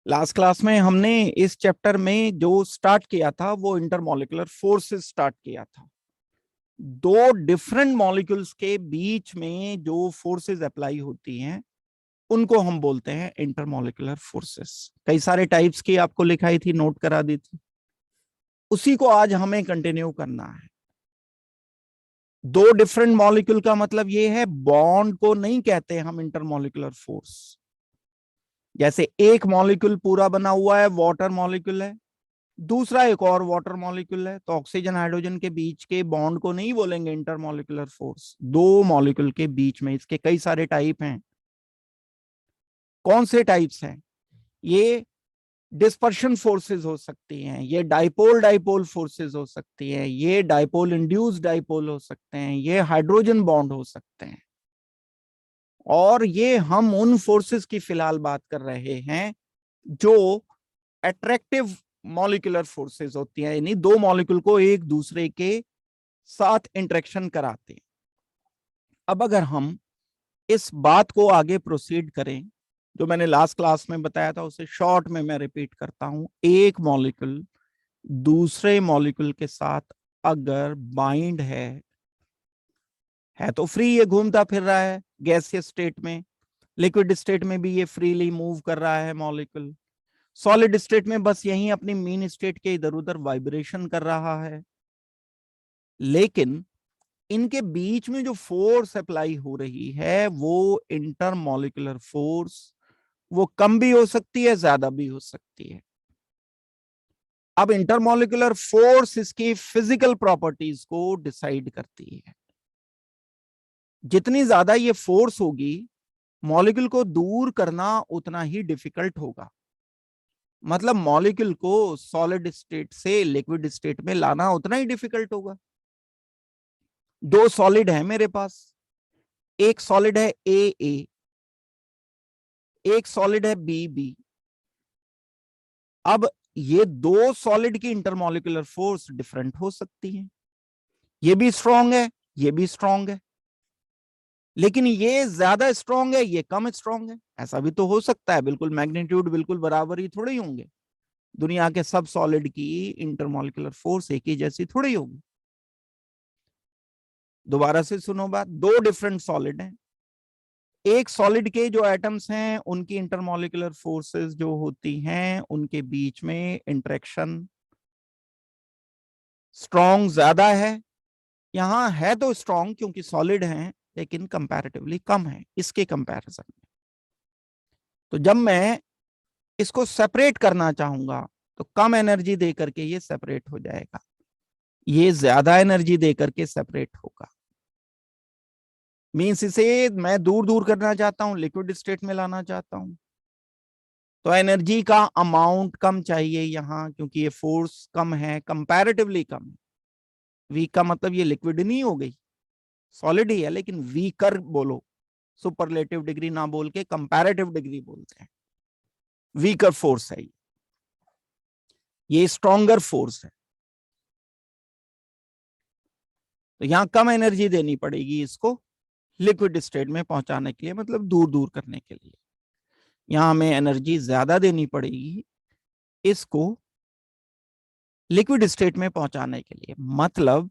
Last class में हमने इस चैप्टर में जो स्टार्ट किया था वो इंटरमॉलिक्यूलर फोर्सेस स्टार्ट किया था। दो डिफरेंट मॉलिक्यूल्स के बीच में जो फोर्सेस अप्लाई होती हैं उनको हम बोलते हैं इंटरमॉलिक्यूलर फोर्सेस। कई सारे टाइप्स की आपको लिखाई थी, नोट करा दी थी, उसी को आज हमें कंटिन्यू करना है। दो डिफरेंट मॉलिक्यूल का मतलब ये है, बॉन्ड को नहीं कहते हम इंटरमॉलिक्यूलर फोर्स। जैसे एक मॉलिक्यूल पूरा बना हुआ है, वाटर मॉलिक्यूल है, दूसरा एक और वाटर मॉलिक्यूल है, तो ऑक्सीजन हाइड्रोजन के बीच के बॉन्ड को नहीं बोलेंगे इंटरमॉलिक्यूलर फोर्स। दो मॉलिक्यूल के बीच में इसके कई सारे टाइप हैं। कौन से टाइप्स हैं ये? डिस्पर्शन फोर्सेस हो सकती हैं, ये डाइपोल डाइपोल फोर्सेस हो सकती हैं, ये डाइपोल इंड्यूस्ड डाइपोल हो सकते हैं, ये हाइड्रोजन बॉन्ड हो सकते हैं। और ये हम उन फोर्सेस की फिलहाल बात कर रहे हैं जो अट्रैक्टिव मॉलिक्यूलर फोर्सेस होती हैं, यानी दो मॉलिक्यूल को एक दूसरे के साथ इंटरेक्शन कराते हैं। अब अगर हम इस बात को आगे प्रोसीड करें, जो मैंने लास्ट क्लास में बताया था उसे शॉर्ट में मैं रिपीट करता हूं। एक मॉलिक्यूल दूसरे मॉलिक्यूल के साथ अगर बाइंड है तो फ्री, ये घूमता फिर रहा है गैसीय स्टेट में। लिक्विड स्टेट में भी ये फ्रीली मूव कर रहा है मॉलिक्यूल। सॉलिड स्टेट में बस यहीं अपनी मीन स्टेट के इधर उधर वाइब्रेशन कर रहा है। लेकिन इनके बीच में जो फोर्स अप्लाई हो रही है वो इंटरमॉलिक्यूलर फोर्स, वो कम भी हो सकती है, ज्यादा भी हो सकती है। अब इंटरमॉलिक्यूलर फोर्स इसकी फिजिकल प्रॉपर्टीज को डिसाइड करती है। जितनी ज्यादा ये फोर्स होगी, मॉलिक्यूल को दूर करना उतना ही डिफिकल्ट होगा। मतलब मॉलिक्यूल को सॉलिड स्टेट से लिक्विड स्टेट में लाना उतना ही डिफिकल्ट होगा। दो सॉलिड है मेरे पास, एक सॉलिड है ए, एक सॉलिड है बी। अब ये दो सॉलिड की इंटरमॉलिक्यूलर फोर्स डिफरेंट हो सकती है। ये भी स्ट्रांग है, ये भी स्ट्रांग है, लेकिन ये ज्यादा स्ट्रांग है, ये कम स्ट्रांग है। ऐसा भी तो हो सकता है। बिल्कुल मैग्नीट्यूड बिल्कुल बराबर ही थोड़े ही होंगे। दुनिया के सब सॉलिड की इंटरमॉलिक्यूलर फोर्स एक ही जैसी थोड़ी ही होगी। दोबारा से सुनो बात, दो डिफरेंट सॉलिड हैं। एक सॉलिड के जो एटम्स हैं उनकी इंटरमॉलिक्यूलर फोर्सेस जो होती हैं उनके बीच में इंटरेक्शन स्ट्रॉन्ग ज्यादा है। यहां है तो स्ट्रॉन्ग क्योंकि सॉलिड हैं, लेकिन कंपैरेटिवली कम है इसके कंपैरिजन में। तो जब मैं इसको सेपरेट करना चाहूंगा तो कम एनर्जी दे करके ये सेपरेट हो जाएगा, ये ज्यादा एनर्जी दे करके सेपरेट होगा। मीन्स इसे मैं दूर दूर करना चाहता हूं, लिक्विड स्टेट में लाना चाहता हूं, तो एनर्जी का अमाउंट कम चाहिए यहां, क्योंकि ये फोर्स कम है, कंपैरेटिवली कम है। वीक का मतलब ये लिक्विड नहीं हो गई, सॉलिड ही है, लेकिन वीकर बोलो, सुपरलेटिव डिग्री ना बोल के कंपैरेटिव डिग्री बोलते हैं। वीकर फोर्स है ये स्ट्रॉन्गर फोर्स है। तो यहां कम एनर्जी देनी पड़ेगी इसको लिक्विड स्टेट में पहुंचाने के लिए, मतलब दूर दूर करने के लिए। यहां हमें एनर्जी ज्यादा देनी पड़ेगी इसको लिक्विड स्टेट में पहुंचाने के लिए। मतलब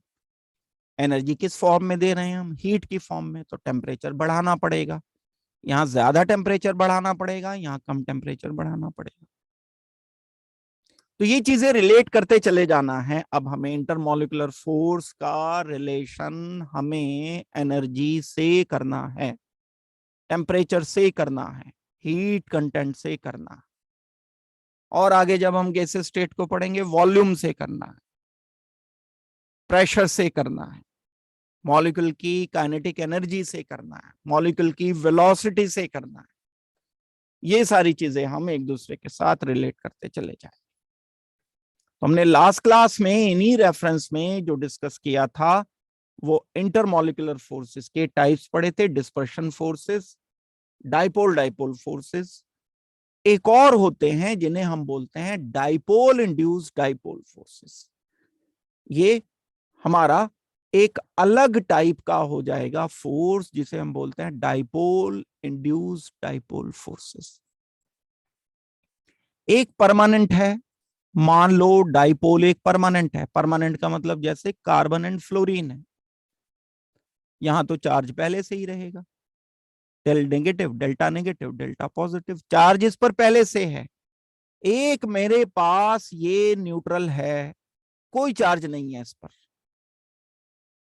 एनर्जी किस फॉर्म में दे रहे हैं हम? हीट की फॉर्म में। तो टेम्परेचर बढ़ाना पड़ेगा, यहां ज्यादा टेम्परेचर बढ़ाना पड़ेगा, यहां कम टेम्परेचर बढ़ाना पड़ेगा। तो ये चीजें रिलेट करते चले जाना है। अब हमें इंटरमॉलिक्यूलर फोर्स का रिलेशन हमें एनर्जी से करना है, टेम्परेचर से करना है, हीट कंटेंट से करना है, और आगे जब हम गैसेस स्टेट को पढ़ेंगे वॉल्यूम से करना है, प्रेशर से करना है, मॉलिक्यूल की काइनेटिक एनर्जी से करना है, मॉलिक्यूल की वेलोसिटी से करना है। ये सारी चीजें हम एक दूसरे के साथ रिलेट करते चले जाए। तो हमने लास्ट क्लास में इन्हीं रेफरेंस में जो डिस्कस किया था वो इंटरमॉलिक्यूलर फोर्सेस के टाइप्स पढ़े थे। Dispersion forces, dipole dipole forces, एक और होते हैं जिन्हें हम बोलते हैं डाइपोल इंड्यूस्ड डाइपोल फोर्सेस। ये हमारा एक अलग टाइप का हो जाएगा फोर्स, जिसे हम बोलते हैं डाइपोल इंड्यूस्ड डाइपोल फोर्सेस। एक परमानेंट है, मान लो डाइपोल एक परमानेंट है। परमानेंट का मतलब जैसे कार्बन एंड फ्लोरीन है, यहां तो चार्ज पहले से ही रहेगा, del negative, delta negative, delta positive, charge इस पर पहले से है। एक मेरे पास ये न्यूट्रल है, कोई चार्ज नहीं है इस पर,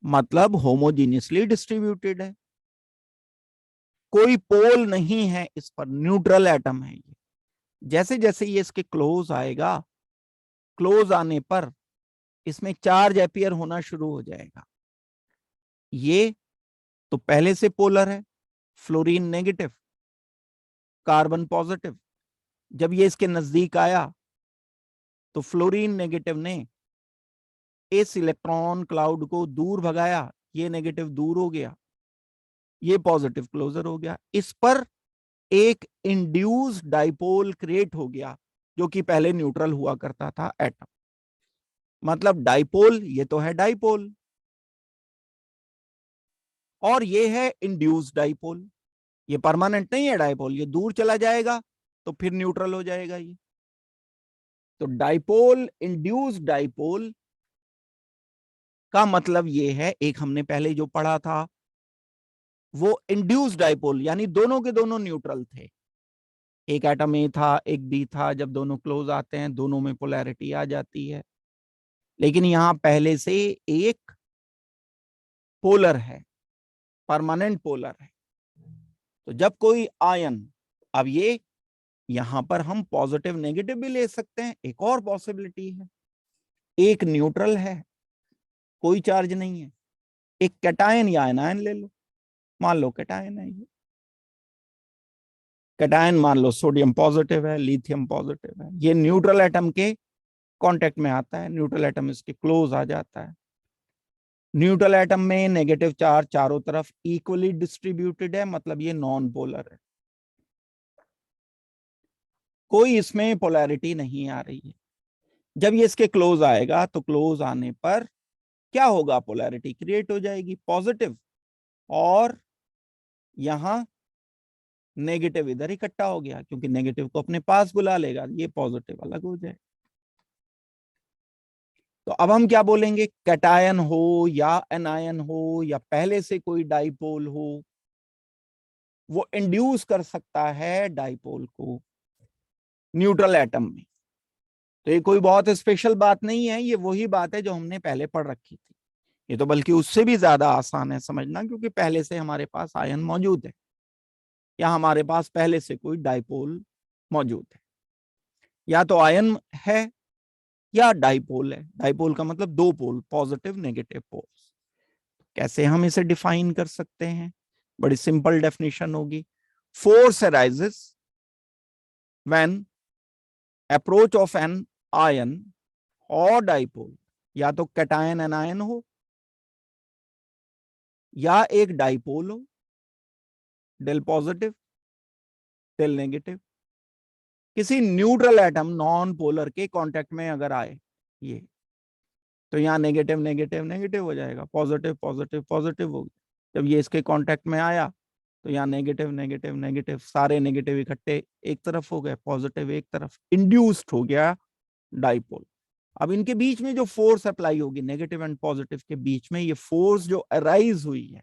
मतलब होमोजीनियसली डिस्ट्रीब्यूटेड है, कोई पोल नहीं है इस पर, न्यूट्रल एटम है ये। जैसे जैसे ये इसके क्लोज आएगा, क्लोज आने पर इसमें चार्ज अपीयर होना शुरू हो जाएगा। ये तो पहले से पोलर है, फ्लोरीन नेगेटिव, कार्बन पॉजिटिव। जब ये इसके नजदीक आया तो फ्लोरीन नेगेटिव ने इस इलेक्ट्रॉन क्लाउड को दूर भगाया, ये नेगेटिव दूर हो गया, ये पॉजिटिव क्लोजर हो गया, इस पर एक इंड्यूस डाइपोल क्रिएट हो गया, जो कि पहले न्यूट्रल हुआ करता था एटम। मतलब डाइपोल, ये तो है डाइपोल, और ये है इंड्यूस डाइपोल। ये परमानेंट नहीं है डाइपोल, ये दूर चला जाएगा तो फिर न्यूट्रल हो जाएगा ये। तो डाइपोल, इंड्यूस डाइपोल का मतलब ये है, एक हमने पहले जो पढ़ा था वो इंड्यूस डाइपोल, यानी दोनों के दोनों न्यूट्रल थे। एक एटम ए था, एक बी था, जब दोनों क्लोज आते हैं दोनों में पोलैरिटी आ जाती है। लेकिन यहां पहले से एक पोलर है, परमानेंट पोलर है। तो जब कोई आयन, अब ये यहां पर हम पॉजिटिव नेगेटिव भी ले सकते हैं, एक और पॉसिबिलिटी है। एक न्यूट्रल है, कोई चार्ज नहीं है, एक कैटायन या एनायन ले लो, मान लो कैटायन है ये, कैटायन मान लो सोडियम पॉजिटिव है, लिथियम पॉजिटिव है, ये न्यूट्रल एटम के कांटेक्ट में आता है, न्यूट्रल एटम इसके क्लोज आ जाता है। न्यूट्रल एटम में नेगेटिव चार्ज चारों तरफ इक्वली डिस्ट्रीब्यूटेड है, मतलब ये नॉन पोलर है, कोई इसमें पोलैरिटी नहीं आ रही है। जब ये इसके क्लोज आएगा तो क्लोज आने पर क्या होगा, पोलैरिटी क्रिएट हो जाएगी पॉजिटिव, और यहां नेगेटिव इधर इकट्ठा हो गया, क्योंकि नेगेटिव को अपने पास बुला लेगा, ये पॉजिटिव अलग हो जाए। तो अब हम क्या बोलेंगे, कैटायन हो या एनायन हो या पहले से कोई डाइपोल हो, वो इंड्यूस कर सकता है डाइपोल को न्यूट्रल एटम में। तो ये कोई बहुत स्पेशल बात नहीं है, ये वही बात है जो हमने पहले पढ़ रखी थी। ये तो बल्कि उससे भी ज्यादा आसान है समझना, क्योंकि पहले से हमारे पास आयन मौजूद है, या हमारे पास पहले से कोई डाइपोल मौजूद है। या तो आयन है या डाइपोल है। डाइपोल का मतलब दो पोल, पॉजिटिव नेगेटिव पोल्स। कैसे हम इसे डिफाइन कर सकते हैं, बड़ी सिंपल डेफिनेशन होगी। Force arises when approach of an ion और डाइपोल, या तो कैटायन एनायन हो या एक डाइपोल हो, डेल पॉजिटिव डेल नेगेटिव, किसी न्यूट्रल एटम नॉन पोलर के कांटेक्ट में अगर आए ये, तो यहाँ नेगेटिव नेगेटिव नेगेटिव हो जाएगा, पॉजिटिव पॉजिटिव पॉजिटिव हो गया। जब ये इसके कांटेक्ट में आया तो यहाँ नेगेटिव नेगेटिव नेगेटिव, सारे नेगेटिव इकट्ठे एक तरफ हो गए, पॉजिटिव एक तरफ, इंड्यूस्ड हो गया डाइपोल। अब इनके बीच में जो फोर्स अप्लाई होगी, नेगेटिव एंड पॉजिटिव के बीच में, ये फोर्स जो अराइज हुई है,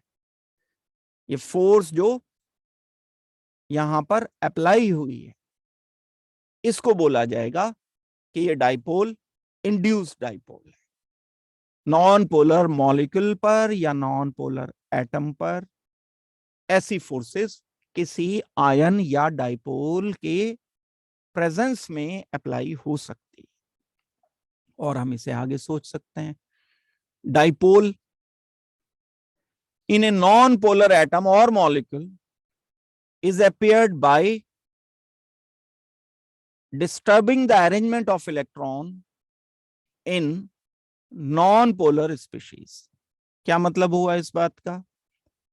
ये फोर्स जो यहां पर अप्लाई हुई है, इसको बोला जाएगा कि ये डाइपोल इंड्यूस्ड डाइपोल है। नॉन पोलर मॉलिक्यूल पर या नॉन पोलर एटम पर ऐसी फोर्सेस किसी आयन या डाइपोल के प्रेजेंस में अप्लाई हो सकती है। और हम इसे आगे सोच सकते हैं, dipole in a non-polar atom or molecule is appeared by disturbing the arrangement of electron in non-polar species। क्या मतलब हुआ इस बात का,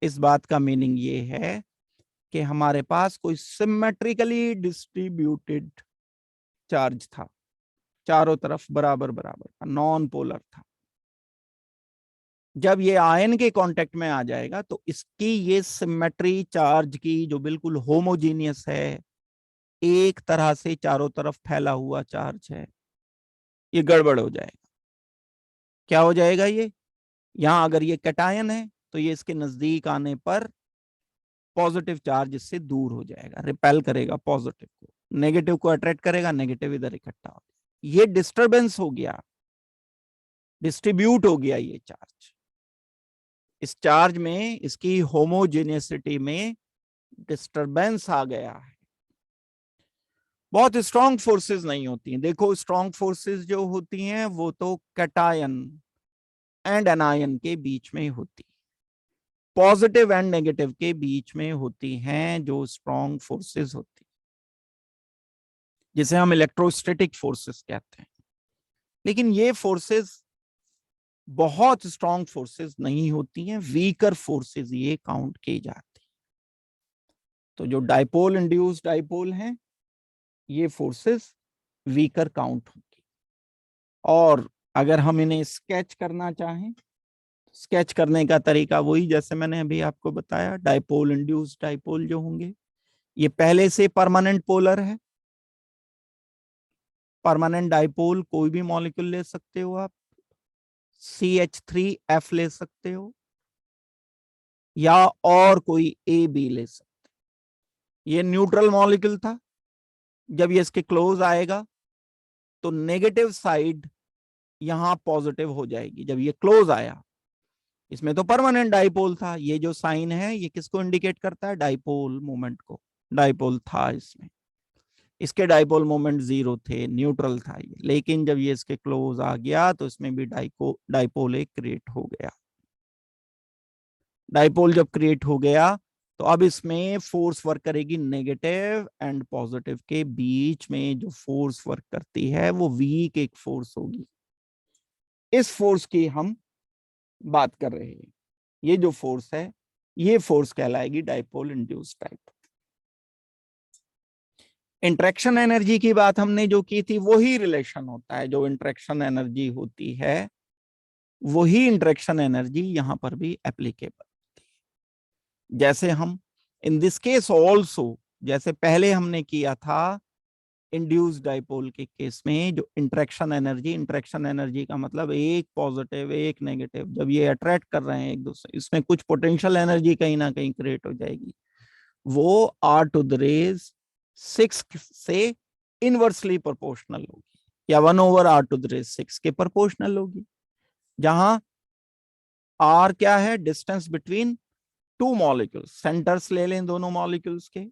इस बात का मीनिंग ये है कि हमारे पास कोई सिमेट्रिकली डिस्ट्रीब्यूटेड चार्ज था, चारों तरफ बराबर बराबर था, नॉन पोलर था। जब ये आयन के कांटेक्ट में आ जाएगा तो इसकी ये सिमेट्री चार्ज की जो बिल्कुल होमोजीनियस है, एक तरह से चारों तरफ फैला हुआ चार्ज है, ये गड़बड़ हो जाएगा। क्या हो जाएगा ये, यहां अगर ये कैटायन है तो ये इसके नजदीक आने पर पॉजिटिव चार्ज इससे दूर हो जाएगा, रिपेल करेगा पॉजिटिव को, नेगेटिव को अट्रैक्ट करेगा, नेगेटिव इधर इकट्ठा हो, ये डिस्टरबेंस हो गया, डिस्ट्रीब्यूट हो गया ये चार्ज। इस चार्ज में, इसकी होमोजेनिसिटी में डिस्टरबेंस आ गया है। बहुत स्ट्रॉन्ग फोर्सेस नहीं होती हैं। देखो स्ट्रॉन्ग फोर्सेस जो होती हैं वो तो कैटायन एंड एनायन के बीच में होती, पॉजिटिव एंड नेगेटिव के बीच में होती हैं जो स्ट्रॉन्ग फोर्सेस होती, जिसे हम इलेक्ट्रोस्टैटिक फोर्सेस कहते हैं। लेकिन ये फोर्सेस बहुत स्ट्रॉन्ग फोर्सेस नहीं होती हैं, वीकर फोर्सेस ये काउंट की जाती। तो जो डाइपोल इंड्यूस्ड डाइपोल हैं ये फोर्सेस वीकर काउंट होंगी। और अगर हम इन्हें स्केच करना चाहें, स्केच करने का तरीका वही जैसे मैंने अभी आपको बताया, डाइपोल इंड्यूस्ड डाइपोल जो होंगे ये पहले से परमानेंट पोलर है। परमानेंट डाइपोल कोई भी मॉलिक्यूल ले सकते हो आप, CH3F ले सकते हो या और कोई AB ले सकते हो। ये न्यूट्रल मॉलिक्यूल था, जब ये इसके क्लोज आएगा तो नेगेटिव साइड यहां पॉजिटिव हो जाएगी। जब ये क्लोज आया, इसमें तो परमानेंट डाइपोल था, ये जो साइन है ये किसको इंडिकेट करता है, डाइपोल मोमेंट को। डाइपोल था इसमें, इसके डाइपोल मोमेंट 0 थे, न्यूट्रल था ये। लेकिन जब ये इसके क्लोज आ गया तो इसमें भी डाइपोल एक क्रिएट हो गया। डाइपोल जब क्रिएट हो गया तो अब इसमें फोर्स वर्क करेगी नेगेटिव एंड पॉजिटिव के बीच में। जो फोर्स वर्क करती है वो वीक एक फोर्स होगी। इस फोर्स की हम बात कर रहे हैं। ये जो फोर्स है ये फोर्स कहलाएगी dipole induced dipole. Interaction energy की बात हमने जो की थी वही रिलेशन होता है, जो इंटरेक्शन एनर्जी होती है वही इंटरेक्शन एनर्जी यहां पर भी एप्लीकेबल होती है। जैसे हम इन दिस केस ऑल्सो, जैसे पहले हमने किया था इंड्यूस्ड डाइपोल के केस में, जो इंटरेक्शन एनर्जी का मतलब एक पॉजिटिव एक नेगेटिव जब ये अट्रैक्ट कर रहे हैं एक दूसरे, इसमें कुछ पोटेंशियल एनर्जी कहीं ना कहीं क्रिएट हो जाएगी, वो R⁶ से इनवर्सली प्रोपोर्शनल होगी या 1/R⁶ के प्रोपोर्शनल होगी। जहां R क्या है, distance between two molecules, centres ले लें दोनों मॉलिक्यूल्स के,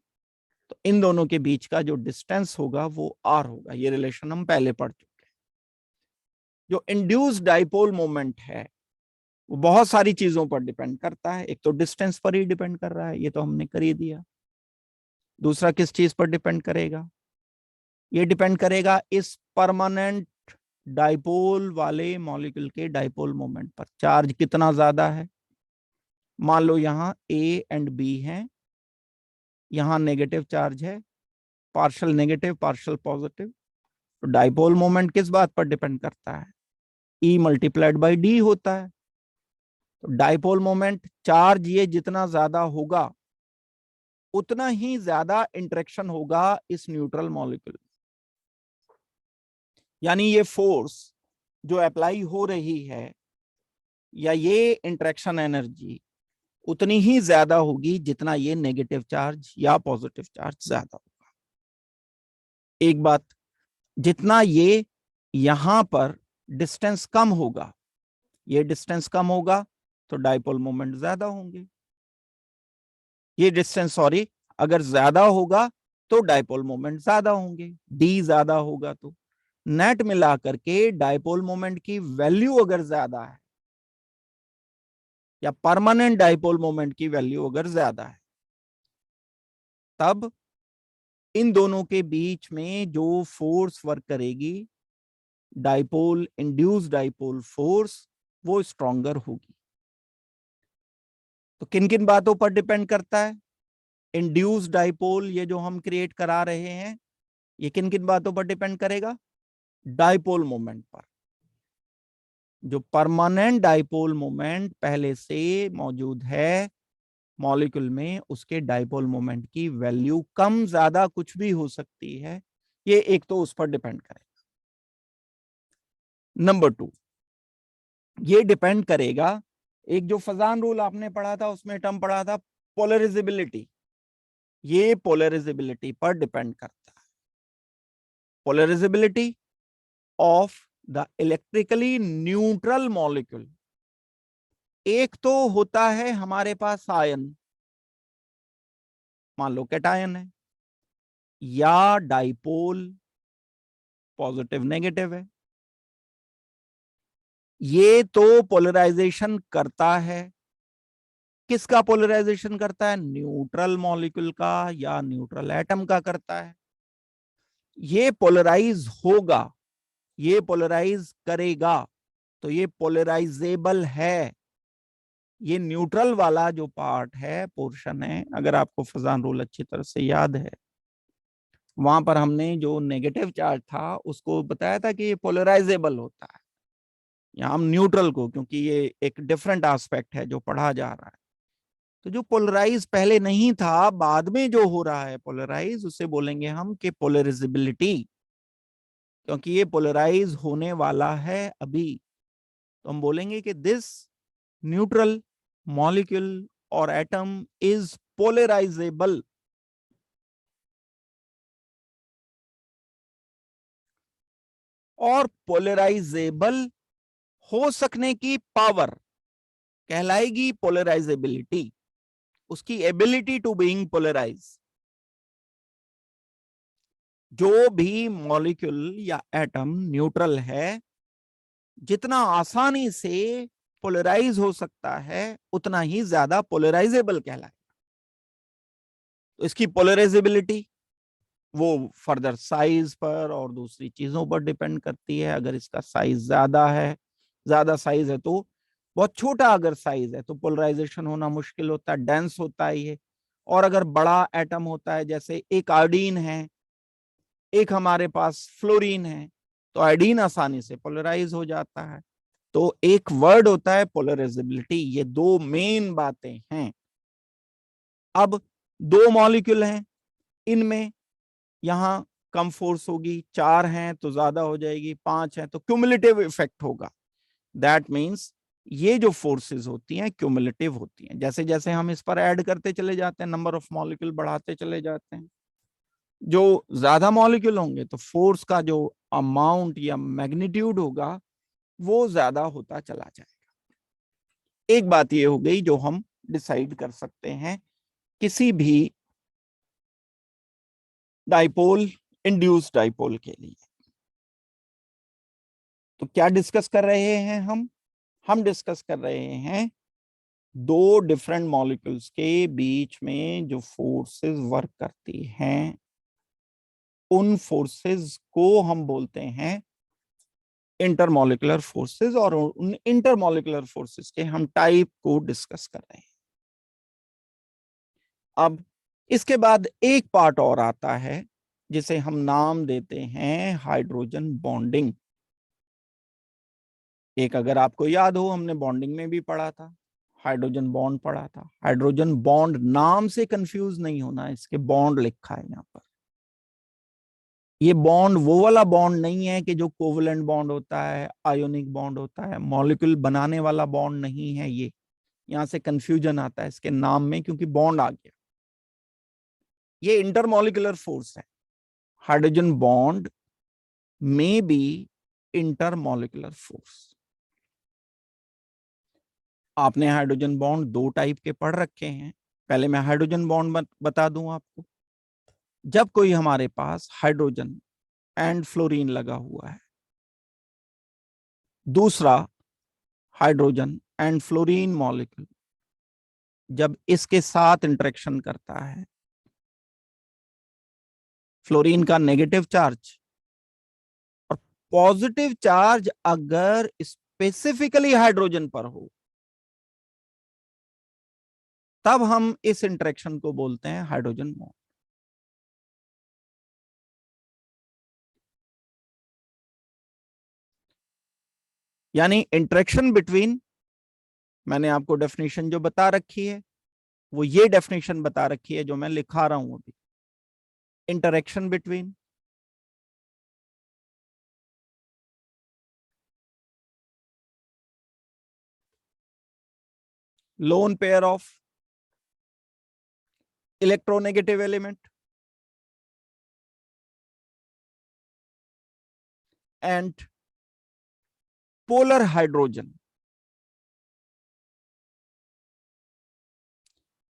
तो इन दोनों के बीच का जो डिस्टेंस होगा वो R होगा। ये रिलेशन हम पहले पढ़ चुके हैं। जो इंड्यूस्ड डाइपोल मोमेंट है वो बहुत सारी चीजों पर डिपेंड करता है। एक तो डिस्टेंस पर ही डिपेंड कर रहा है, ये तो हमने कर ही दिया। दूसरा किस चीज पर डिपेंड करेगा, ये डिपेंड करेगा इस परमानेंट डाइपोल वाले मॉलिक्यूल के डाइपोल मोमेंट पर। चार्ज कितना ज्यादा है, मान लो यहाँ A एंड B है, यहाँ नेगेटिव चार्ज है, पार्शियल नेगेटिव पार्शियल पॉजिटिव, तो डाइपोल मोमेंट किस बात पर डिपेंड करता है, E×D होता है। तो डाइपोल मोमेंट, चार्ज ये जितना ज्यादा होगा उतना ही ज्यादा इंटरेक्शन होगा इस न्यूट्रल मॉलिक्यूल। यानी ये फोर्स जो अप्लाई हो रही है या ये इंटरेक्शन एनर्जी उतनी ही ज्यादा होगी जितना ये नेगेटिव चार्ज या पॉजिटिव चार्ज ज्यादा होगा। एक बात, जितना ये यहां पर डिस्टेंस कम होगा, ये डिस्टेंस कम होगा तो डाइपोल मोमेंट ज्यादा होंगे। ये डिस्टेंस सॉरी अगर ज्यादा होगा तो डाइपोल मोमेंट ज्यादा होंगे, डी ज्यादा होगा तो नेट मिला करके डाइपोल मोमेंट की वैल्यू अगर ज्यादा है या परमानेंट डाइपोल मोमेंट की वैल्यू अगर ज्यादा है, तब इन दोनों के बीच में जो फोर्स वर्क करेगी, डाइपोल इंड्यूस्ड डाइपोल फोर्स, वो स्ट्रॉन्गर होगी। तो किन किन बातों पर डिपेंड करता है इंड्यूस्ड डाइपोल, ये जो हम क्रिएट करा रहे हैं, ये किन किन बातों पर डिपेंड करेगा, डाइपोल मोमेंट पर। जो परमानेंट डाइपोल मोमेंट पहले से मौजूद है मॉलिक्यूल में उसके डाइपोल मोमेंट की वैल्यू कम ज्यादा कुछ भी हो सकती है, ये एक तो उस पर डिपेंड करेगा। नंबर 2, ये डिपेंड करेगा, एक जो फजान रूल आपने पढ़ा था उसमें टर्म पढ़ा था पोलराइजेबिलिटी, ये पोलराइजेबिलिटी पर डिपेंड करता है। Polarisability of the electrically neutral molecule. एक तो होता है हमारे पास आयन, मान लो कैटायन है, या डाइपोल पॉजिटिव नेगेटिव है, ये तो पोलराइजेशन करता है। किसका पोलराइजेशन करता है? न्यूट्रल मॉलिक्यूल का या न्यूट्रल एटम का करता है। ये पोलराइज होगा, ये पोलराइज करेगा, तो ये पोलराइजेबल है। ये न्यूट्रल वाला जो पार्ट है, पोर्शन है, अगर आपको फजान रूल अच्छी तरह से याद है, वहां पर हमने जो नेगेटिव चार्ज था उसको बताया था कि ये पोलराइजेबल होता है। यहाँ हम न्यूट्रल को, क्योंकि ये एक डिफरेंट एस्पेक्ट है जो पढ़ा जा रहा है, तो जो पोलराइज पहले नहीं था, बाद में जो हो रहा है पोलराइज, उसे बोलेंगे हम कि पोलराइजेबिलिटी, क्योंकि ये पोलराइज होने वाला है अभी, तो हम बोलेंगे कि दिस न्यूट्रल मॉलिक्यूल और एटम इज पोलराइजेबल। और पोलराइजेबल हो सकने की पावर कहलाएगी पोलराइजेबिलिटी, उसकी एबिलिटी टू बीइंग पोलराइज। जो भी मॉलिक्यूल या एटम न्यूट्रल है, जितना आसानी से पोलराइज हो सकता है, उतना ही ज्यादा पोलराइजेबल कहलाएगा। तो इसकी पोलराइजेबिलिटी वो फर्दर साइज पर और दूसरी चीजों पर डिपेंड करती है। अगर इसका साइज ज्यादा है, ज्यादा साइज है तो, बहुत छोटा अगर साइज है तो पोलराइजेशन होना मुश्किल होता है, डेंस होता है ये। और अगर बड़ा एटम होता है, जैसे एक आयोडीन है, एक हमारे पास फ्लोरीन है, तो आयोडीन आसानी से पोलराइज हो जाता है। तो एक वर्ड होता है पोलराइजेबिलिटी। ये दो मेन बातें हैं। अब दो मॉलिक्यूल हैं, इनमें यहां कम फोर्स होगी, चार हैं तो ज्यादा हो जाएगी, पांच हैं तो क्यूमुलेटिव इफेक्ट होगा। दैट मीन्स ये जो फोर्सेस होती हैं क्यूमुलेटिव होती हैं। जैसे जैसे हम इस पर ऐड करते चले जाते हैं, नंबर ऑफ मॉलिक्यूल बढ़ाते चले जाते हैं, जो ज्यादा मॉलिक्यूल होंगे तो फोर्स का जो अमाउंट या मैग्नीट्यूड होगा वो ज्यादा होता चला जाएगा। एक बात ये हो गई जो हम डिसाइड कर सकते हैं किसी भी डाइपोल, इंड्यूस डाइपोल के लिए। तो क्या डिस्कस कर रहे हैं हम डिस्कस कर रहे हैं दो डिफरेंट मॉलिक्यूल्स के बीच में जो फोर्सेस वर्क करती हैं, उन फोर्सेस को हम बोलते हैं इंटरमॉलिक्यूलर फोर्सेस, और उन इंटरमॉलिक्यूलर फोर्सेस के हम टाइप को डिस्कस कर रहे हैं। अब इसके बाद एक पार्ट और आता है जिसे हम नाम देते हैं हाइड्रोजन बॉन्डिंग। एक अगर आपको याद हो, हमने बॉन्डिंग में भी पढ़ा था, हाइड्रोजन बॉन्ड पढ़ा था। हाइड्रोजन बॉन्ड नाम से कंफ्यूज नहीं होना, इसके बॉन्ड लिखा है यहाँ पर। ये बॉन्ड वो वाला बॉन्ड नहीं है कि जो कोवलेंट बॉन्ड होता है, आयोनिक बॉन्ड होता है, मॉलिक्यूल बनाने वाला बॉन्ड नहीं है ये। यहां से कंफ्यूजन आता है इसके नाम में, क्योंकि बॉन्ड आ गया। ये इंटरमॉलिक्यूलर फोर्स है। हाइड्रोजन बॉन्ड में बी इंटरमॉलिक्यूलर फोर्स। आपने हाइड्रोजन बॉन्ड दो टाइप के पढ़ रखे हैं। पहले मैं हाइड्रोजन बॉन्ड बता दूं आपको। जब कोई हमारे पास हाइड्रोजन एंड फ्लोरीन लगा हुआ है, दूसरा हाइड्रोजन एंड फ्लोरीन मॉलिक्यूल जब इसके साथ इंटरेक्शन करता है, फ्लोरीन का नेगेटिव चार्ज और पॉजिटिव चार्ज अगर स्पेसिफिकली हाइड्रोजन पर हो, तब हम इस इंटरेक्शन को बोलते हैं हाइड्रोजन बॉन्ड। यानी इंटरेक्शन बिटवीन, मैंने आपको डेफिनेशन जो बता रखी है, वो ये डेफिनेशन बता रखी है जो मैं लिखा रहा हूं अभी। Interaction between lone pair of electronegative element and polar hydrogen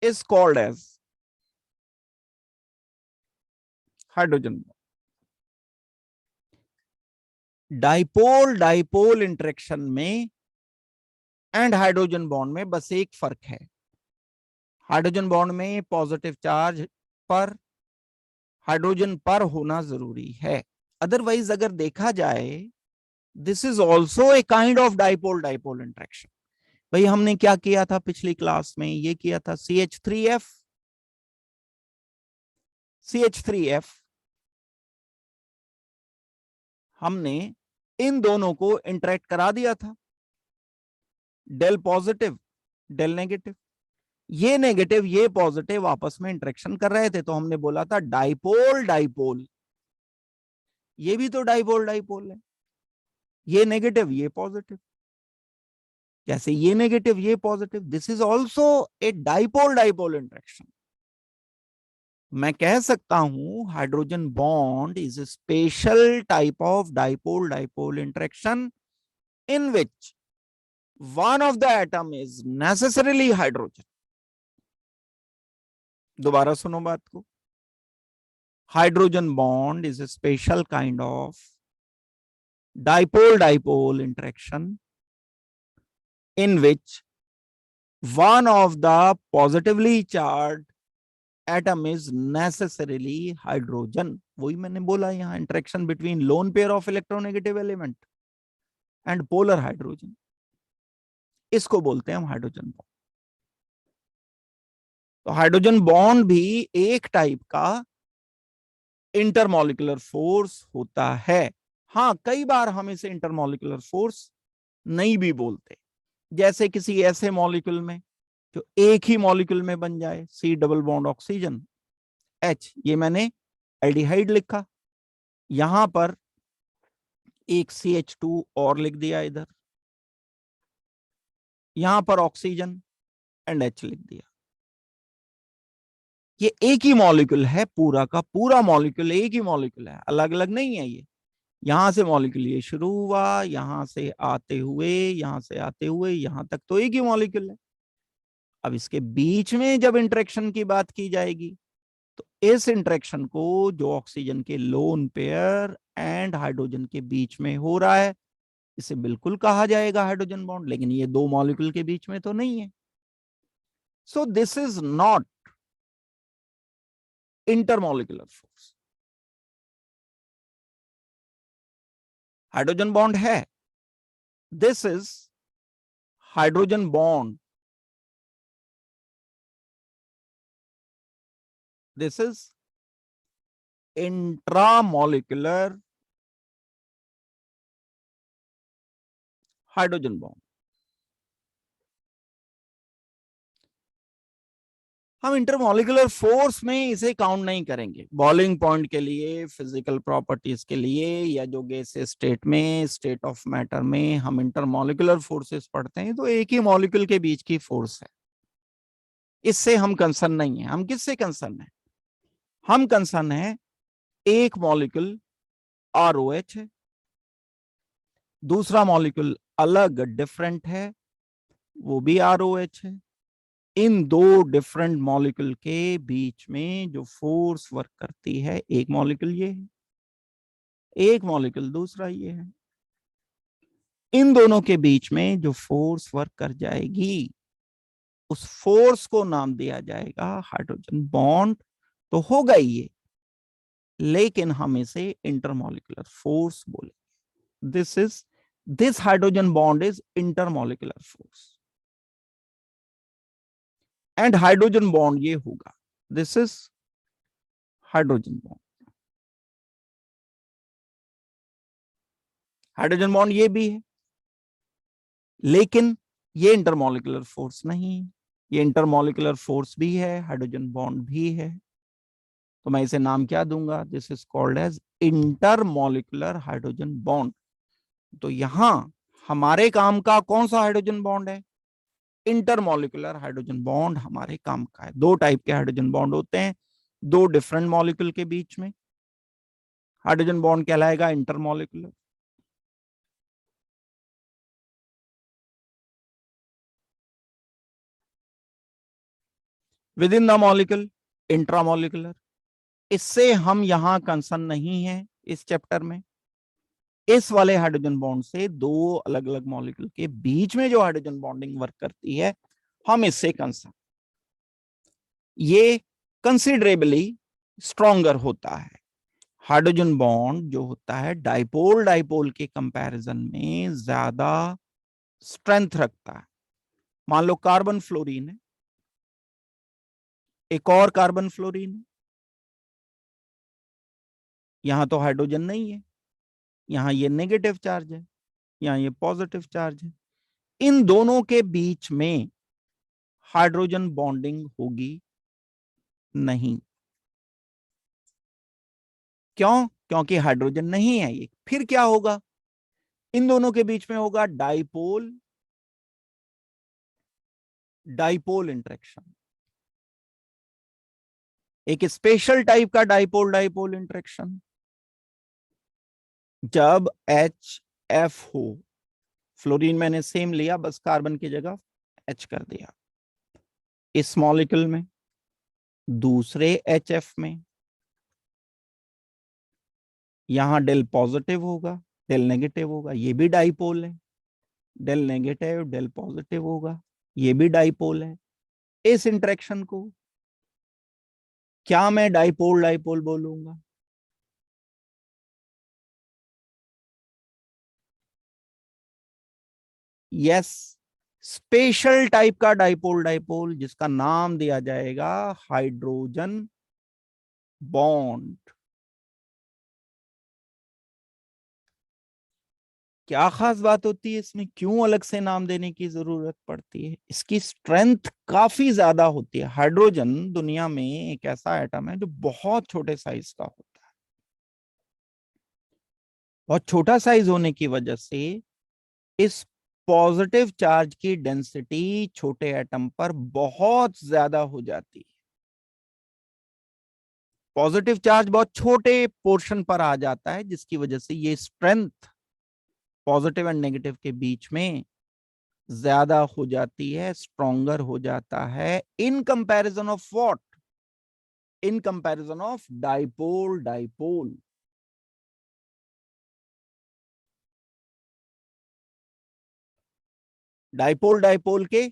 is called as hydrogen bond. Dipole dipole interaction में एंड हाइड्रोजन बॉन्ड में बस एक फर्क है। हाइड्रोजन बॉन्ड में पॉजिटिव चार्ज पर हाइड्रोजन पर होना जरूरी है। अदरवाइज अगर देखा जाए, this is also a kind of dipole dipole interaction. भाई हमने क्या किया था पिछली क्लास में, ये किया था CH3F CH3F, हमने इन दोनों को इंटरेक्ट करा दिया था, डेल पॉजिटिव डेल नेगेटिव, ये नेगेटिव ये पॉजिटिव आपस में इंटरेक्शन कर रहे थे, तो हमने बोला था डाइपोल डाइपोल। ये भी तो डाइपोल डाइपोल है, ये नेगेटिव ये पॉजिटिव, जैसे ये नेगेटिव ये positive, this is also a dipole dipole interaction. मैं कह सकता हूं hydrogen bond is a special type of dipole dipole interaction in which one of the atom is necessarily hydrogen. दोबारा सुनो बात को, hydrogen bond is a special kind of dipole dipole interaction in which one of the positively charged atom is necessarily hydrogen। वही मैंने बोला यहां, interaction between lone pair of electronegative element and polar hydrogen, इसको बोलते हैं हम hydrogen bond. तो hydrogen bond भी एक टाइप का इंटरमॉलिक्यूलर फोर्स होता है। हाँ, कई बार हम इसे इंटरमॉलिक्यूलर फोर्स नहीं भी बोलते, जैसे किसी ऐसे मॉलिक्यूल में जो एक ही मॉलिक्यूल में बन जाए, C double bond oxygen H, ये मैंने एल्डिहाइड लिखा, यहां पर एक CH2 और लिख दिया, इधर यहां पर ऑक्सीजन एंड H लिख दिया। ये एक ही मॉलिक्यूल है, पूरा का पूरा मॉलिक्यूल एक ही मॉलिक्यूल है, अलग अलग नहीं है ये। यहां से मॉलिक्यूल ये शुरू हुआ, यहां से आते हुए यहां से आते हुए यहां तक तो एक ही मॉलिक्यूल है। अब इसके बीच में जब इंटरेक्शन की बात की जाएगी, तो इस इंटरेक्शन को जो ऑक्सीजन के लोन पेयर एंड हाइड्रोजन के बीच में हो रहा है, इसे बिल्कुल कहा जाएगा हाइड्रोजन बॉन्ड, लेकिन ये दो मॉलिक्यूल के बीच में तो नहीं है। So this is not intermolecular force. Hydrogen bond है, this is hydrogen bond, this is intramolecular hydrogen bond. हम इंटरमॉलिक्यूलर फोर्स में इसे काउंट नहीं करेंगे, बॉइलिंग पॉइंट के लिए, फिजिकल प्रॉपर्टीज के लिए, या जो गैस स्टेट में, स्टेट ऑफ मैटर में हम इंटरमॉलिक्यूलर फोर्सेस पढ़ते हैं, तो एक ही मॉलिक्यूल के बीच की फोर्स है, इससे हम कंसर्न नहीं है। हम किससे कंसर्न है? हम कंसर्न है एक मॉलिक्यूल ROH है, दूसरा मॉलिक्यूल अलग डिफरेंट है, वो भी ROH है। इन दो डिफरेंट मॉलिक्यूल के बीच में जो फोर्स वर्क करती है, एक मॉलिक्यूल ये है, एक मॉलिक्यूल दूसरा ये है, इन दोनों के बीच में जो फोर्स वर्क कर जाएगी, उस फोर्स को नाम दिया जाएगा हाइड्रोजन बॉन्ड। तो होगा ये, लेकिन हम इसे इंटरमॉलिक्यूलर फोर्स बोले। This hydrogen bond is intermolecular force and hydrogen bond ये होगा, this is hydrogen bond. Hydrogen bond ये भी है, लेकिन ये इंटरमॉलिक्यूलर फोर्स नहीं है। ये इंटरमोलिकुलर फोर्स भी है, हाइड्रोजन बॉन्ड भी है, तो मैं इसे नाम क्या दूंगा? This is called as intermolecular hydrogen bond. तो यहां हमारे काम का कौन सा हाइड्रोजन बॉन्ड है? इंटरमोलिकुलर हाइड्रोजन बॉन्ड हमारे काम का है। दो टाइप के हाइड्रोजन बॉन्ड होते हैं दो डिफरेंट मॉलिक्यूल के बीच में, हाइड्रोजन बॉन्ड कहलाएगा intermolecular. With in the molecule intramolecular. इससे हम यहां कंसर्न नहीं है इस चैप्टर में। इस वाले हाइड्रोजन बॉन्ड से दो अलग अलग मॉलिक्यूल के बीच में जो हाइड्रोजन बॉन्डिंग वर्क करती है, हम इससे कंसर्न। ये कंसिडरेबली स्ट्रॉन्गर होता है। हाइड्रोजन बॉन्ड जो होता है डाइपोल डाइपोल के कंपैरिजन में ज्यादा स्ट्रेंथ रखता है। मान लो कार्बन फ्लोरीन है, एक और कार्बन फ्लोरीन है, यहां तो हाइड्रोजन नहीं है, यहां ये नेगेटिव चार्ज है, यहां ये पॉजिटिव चार्ज है। इन दोनों के बीच में हाइड्रोजन बॉन्डिंग होगी नहीं। क्यों? क्योंकि हाइड्रोजन नहीं है ये। फिर क्या होगा? इन दोनों के बीच में होगा डाइपोल डाइपोल इंटरेक्शन, एक स्पेशल टाइप का डाइपोल डाइपोल इंटरेक्शन। जब एच एफ हो, फ्लोरीन मैंने सेम लिया, बस कार्बन की जगह एच कर दिया, इस मॉलिक्यूल में दूसरे एच एफ में, यहां डेल पॉजिटिव होगा डेल नेगेटिव होगा, ये भी डाइपोल है, डेल नेगेटिव डेल पॉजिटिव होगा, ये भी डाइपोल है। इस इंटरेक्शन को क्या मैं डाइपोल डाइपोल बोलूंगा? यस, स्पेशल टाइप का डाइपोल डाइपोल जिसका नाम दिया जाएगा हाइड्रोजन बॉन्ड। क्या खास बात होती है इसमें? क्यों अलग से नाम देने की जरूरत पड़ती है? इसकी स्ट्रेंथ काफी ज्यादा होती है। हाइड्रोजन दुनिया में एक ऐसा एटम है जो बहुत छोटे साइज का होता है। बहुत छोटा साइज होने की वजह से इस पॉजिटिव चार्ज की डेंसिटी छोटे एटम पर बहुत ज्यादा हो जाती है। पॉजिटिव चार्ज बहुत छोटे पोर्शन पर आ जाता है, जिसकी वजह से ये स्ट्रेंथ पॉजिटिव एंड नेगेटिव के बीच में ज्यादा हो जाती है, स्ट्रोंगर हो जाता है, in comparison of what? In comparison of dipole dipole. Dipole dipole के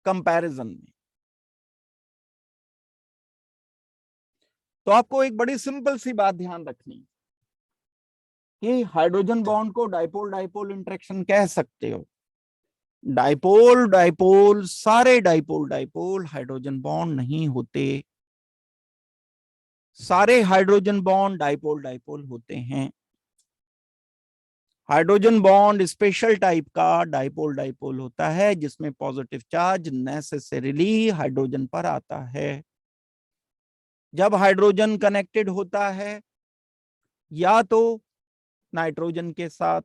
कंपैरिजन में। तो आपको एक बड़ी सिंपल सी बात ध्यान रखनी है कि हाइड्रोजन बॉन्ड को डाइपोल डाइपोल इंटरेक्शन कह सकते हो। डाइपोल डाइपोल, सारे डाइपोल डाइपोल हाइड्रोजन बॉन्ड नहीं होते। सारे हाइड्रोजन बॉन्ड डाइपोल डाइपोल होते हैं। हाइड्रोजन बॉन्ड स्पेशल टाइप का डाइपोल डाइपोल होता है जिसमें पॉजिटिव चार्ज नेसेसरीली हाइड्रोजन पर आता है। जब हाइड्रोजन कनेक्टेड होता है या तो नाइट्रोजन के साथ,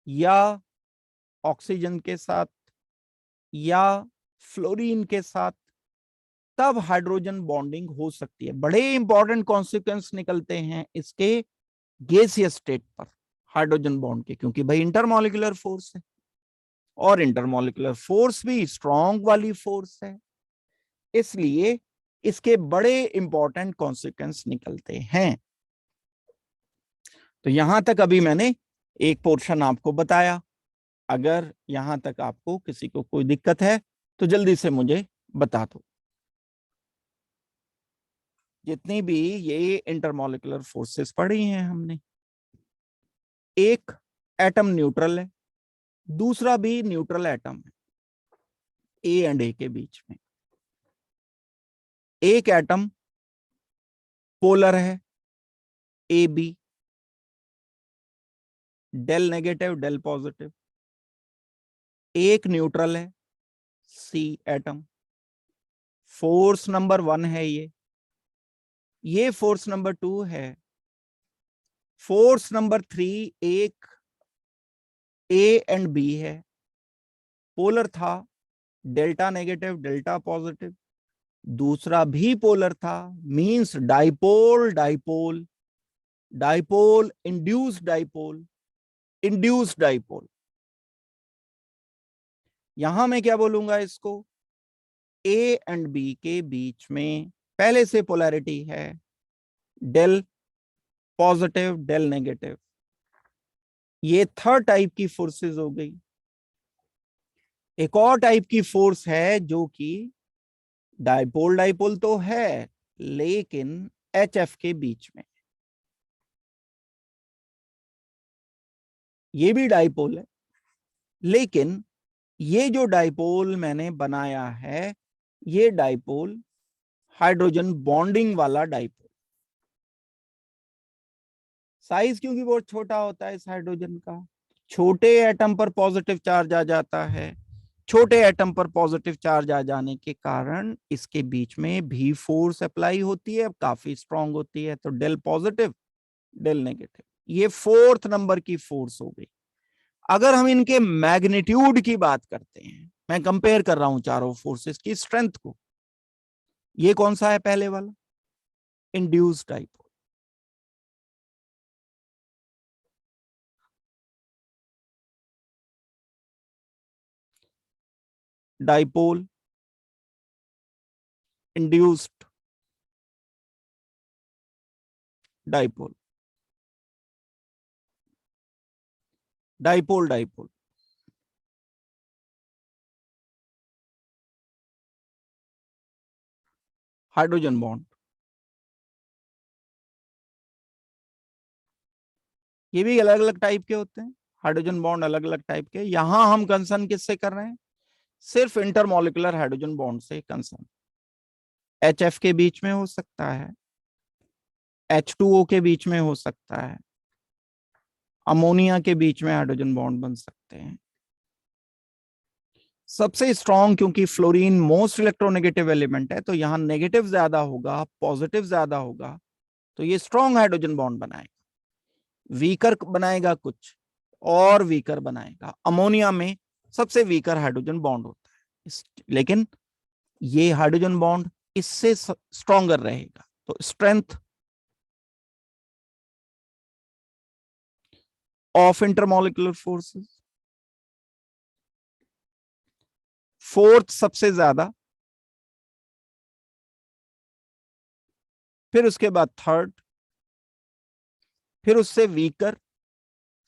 या ऑक्सीजन के साथ, या फ्लोरीन के साथ, तब हाइड्रोजन बॉन्डिंग हो सकती है। बड़े इंपॉर्टेंट कॉन्सिक्वेंस निकलते हैं इसके गैसियस स्टेट पर हाइड्रोजन बॉन्ड के, क्योंकि भाई इंटरमॉलिक्यूलर फोर्स है, और इंटरमॉलिक्यूलर फोर्स भी स्ट्रॉन्ग वाली फोर्स है, इसलिए इसके बड़े इंपॉर्टेंट कॉन्सिक्वेंस निकलते हैं। तो यहां तक अभी मैंने एक पोर्शन आपको बताया। अगर यहां तक आपको किसी को कोई दिक्कत है तो जल्दी से मुझे बता दो। जितनी भी ये इंटरमॉलिक्यूलर फोर्सेस पढ़ी हैं हमने, एक एटम न्यूट्रल है, दूसरा भी न्यूट्रल एटम है ए एंड ए के बीच में। एक एटम पोलर है A B, del negative del positive. एक न्यूट्रल है सी एटम, फोर्स नंबर 1 है ये फोर्स नंबर 2 है, फोर्स नंबर 3 एक ए एंड बी है, पोलर था, डेल्टा नेगेटिव डेल्टा पॉजिटिव, दूसरा भी पोलर था, means dipole dipole, dipole induced dipole, induced dipole. यहां मैं क्या बोलूंगा इसको, ए एंड बी के बीच में पहले से पोलैरिटी है, डेल पॉजिटिव डेल नेगेटिव। ये थर्ड टाइप की फोर्सेस हो गई। एक और टाइप की फोर्स है जो कि डाइपोल डाइपोल तो है लेकिन एच एफ के बीच में, ये भी डाइपोल है लेकिन ये जो डाइपोल मैंने बनाया है ये डाइपोल हाइड्रोजन बॉन्डिंग वाला डाइपोल। साइज क्योंकि बहुत छोटा होता है इस हाइड्रोजन का, छोटे एटम पर पॉजिटिव चार्ज आ जाता है, छोटे एटम पर पॉजिटिव चार्ज आ जाने के कारण इसके बीच में भी फोर्स अप्लाई होती है, काफी स्ट्रांग होती है, तो डेल पॉजिटिव डेल नेगेटिव, ये फोर्थ नंबर की फोर्स हो गई। अगर हम इनके मैग्नीट्यूड की बात करते हैं, मैं कंपेयर कर रहा हूं चारों फोर्सेस की स्ट्रेंथ को, ये कौन सा है पहले वाला, induced dipole. Dipole induced dipole, dipole dipole, hydrogen bond. ये भी अलग अलग टाइप के होते हैं, हाइड्रोजन बॉन्ड अलग अलग टाइप के। यहां हम कंसर्न किससे कर रहे हैं, सिर्फ इंटरमोलिकुलर हाइड्रोजन बॉन्ड से कंसर्न। एच एफ के बीच में हो सकता है, H2O के बीच में हो सकता है, अमोनिया के बीच में हाइड्रोजन बॉन्ड बन सकते हैं। सबसे स्ट्रॉन्ग क्योंकि फ्लोरीन मोस्ट इलेक्ट्रोनेगेटिव एलिमेंट है तो यहां नेगेटिव ज्यादा होगा पॉजिटिव ज्यादा होगा, तो ये स्ट्रॉन्ग हाइड्रोजन बॉन्ड बनाएगा। वीकर बनाएगा कुछ और वीकर बनाएगा, अमोनिया में सबसे वीकर हाइड्रोजन बॉन्ड होता है, लेकिन ये हाइड्रोजन बॉन्ड इससे स्ट्रॉन्गर रहेगा। तो strength of intermolecular forces, fourth सबसे ज्यादा, फिर उसके बाद थर्ड, फिर उससे वीकर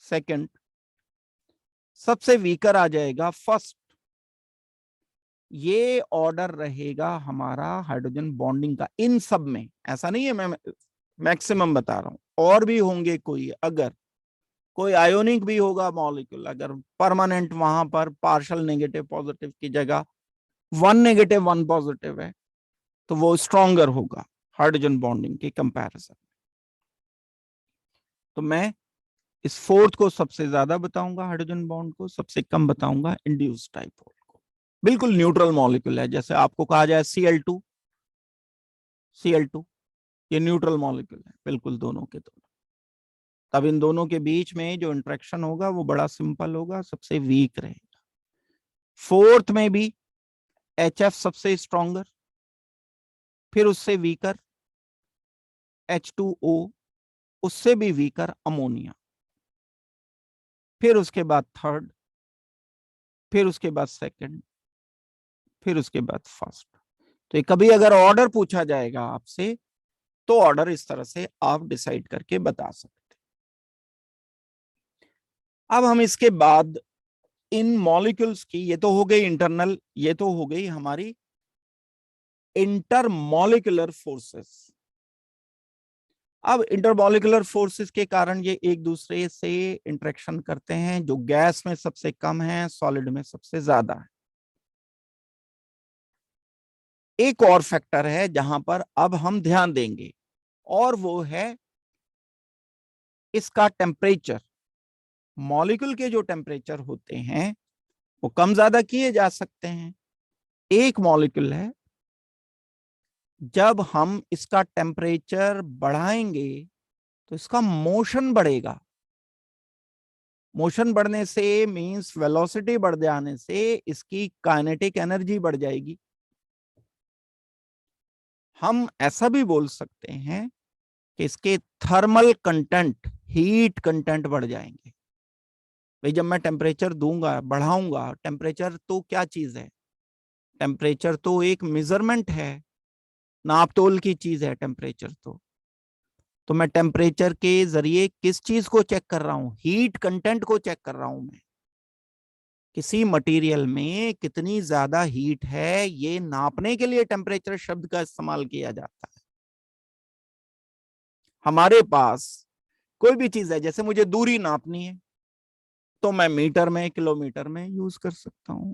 सेकंड, सबसे वीकर आ जाएगा फर्स्ट। ये ऑर्डर रहेगा हमारा हाइड्रोजन बॉन्डिंग का इन सब में, ऐसा नहीं है, मैं मैक्सिमम बता रहा हूं, और भी होंगे कोई, अगर कोई आयोनिक भी होगा मॉलिक्यूल, अगर परमानेंट वहां पर पार्शियल नेगेटिव पॉजिटिव की जगह 1 नेगेटिव 1 पॉजिटिव है तो वो स्ट्रॉन्गर होगा हाइड्रोजन बॉन्डिंग के कंपैरिजन। तो मैं इस फोर्थ को सबसे ज्यादा बताऊंगा, हाइड्रोजन बॉन्ड को सबसे कम बताऊंगा इंड्यूस डाइपोल को। बिल्कुल न्यूट्रल मॉलिक्यूल है, जैसे आपको कहा जाए Cl2, Cl2 ये न्यूट्रल मॉलिक्यूल है बिल्कुल, दोनों के दोनों। तब इन दोनों के बीच में जो इंटरेक्शन होगा वो बड़ा सिंपल होगा, सबसे वीक रहेगा। फोर्थ में भी HF सबसे स्ट्रॉन्गर, फिर उससे वीकर H2O, उससे भी वीकर अमोनिया, फिर उसके बाद थर्ड, फिर उसके बाद सेकंड, फिर उसके बाद फर्स्ट। तो कभी अगर ऑर्डर पूछा जाएगा आपसे तो ऑर्डर इस तरह से आप डिसाइड करके बता सकते। अब हम इसके बाद इन मॉलिक्यूल्स की, ये तो हो गई इंटरनल, ये तो हो गई हमारी इंटरमॉलिक्यूलर फोर्सेस। अब इंटरमॉलिक्यूलर फोर्सेस के कारण ये एक दूसरे से इंटरेक्शन करते हैं, जो गैस में सबसे कम है, सॉलिड में सबसे ज्यादा है। एक और फैक्टर है जहां पर अब हम ध्यान देंगे और वो है इसका टेम्परेचर। मॉलिक्यूल के जो टेम्परेचर होते हैं वो कम ज्यादा किए जा सकते हैं, एक मॉलिक्यूल है, जब हम इसका टेम्परेचर बढ़ाएंगे तो इसका मोशन बढ़ेगा। मोशन बढ़ने से मींस वेलोसिटी बढ़ जाने से इसकी काइनेटिक एनर्जी बढ़ जाएगी। हम ऐसा भी बोल सकते हैं कि इसके थर्मल कंटेंट, हीट कंटेंट बढ़ जाएंगे। भाई जब मैं टेम्परेचर दूंगा, बढ़ाऊंगा, टेम्परेचर तो क्या चीज है? टेम्परेचर तो एक मेजरमेंट है, नापतोल की चीज है टेम्परेचर तो मैं टेम्परेचर के जरिए किस चीज को चेक कर रहा हूं? हीट कंटेंट को चेक कर रहा हूं मैं। किसी मटेरियल में कितनी ज्यादा हीट है, ये नापने के लिए टेम्परेचर शब्द का इस्तेमाल किया जाता है। हमारे पास कोई भी चीज है, जैसे मुझे दूरी नापनी है तो मैं मीटर में, किलोमीटर में यूज कर सकता हूं।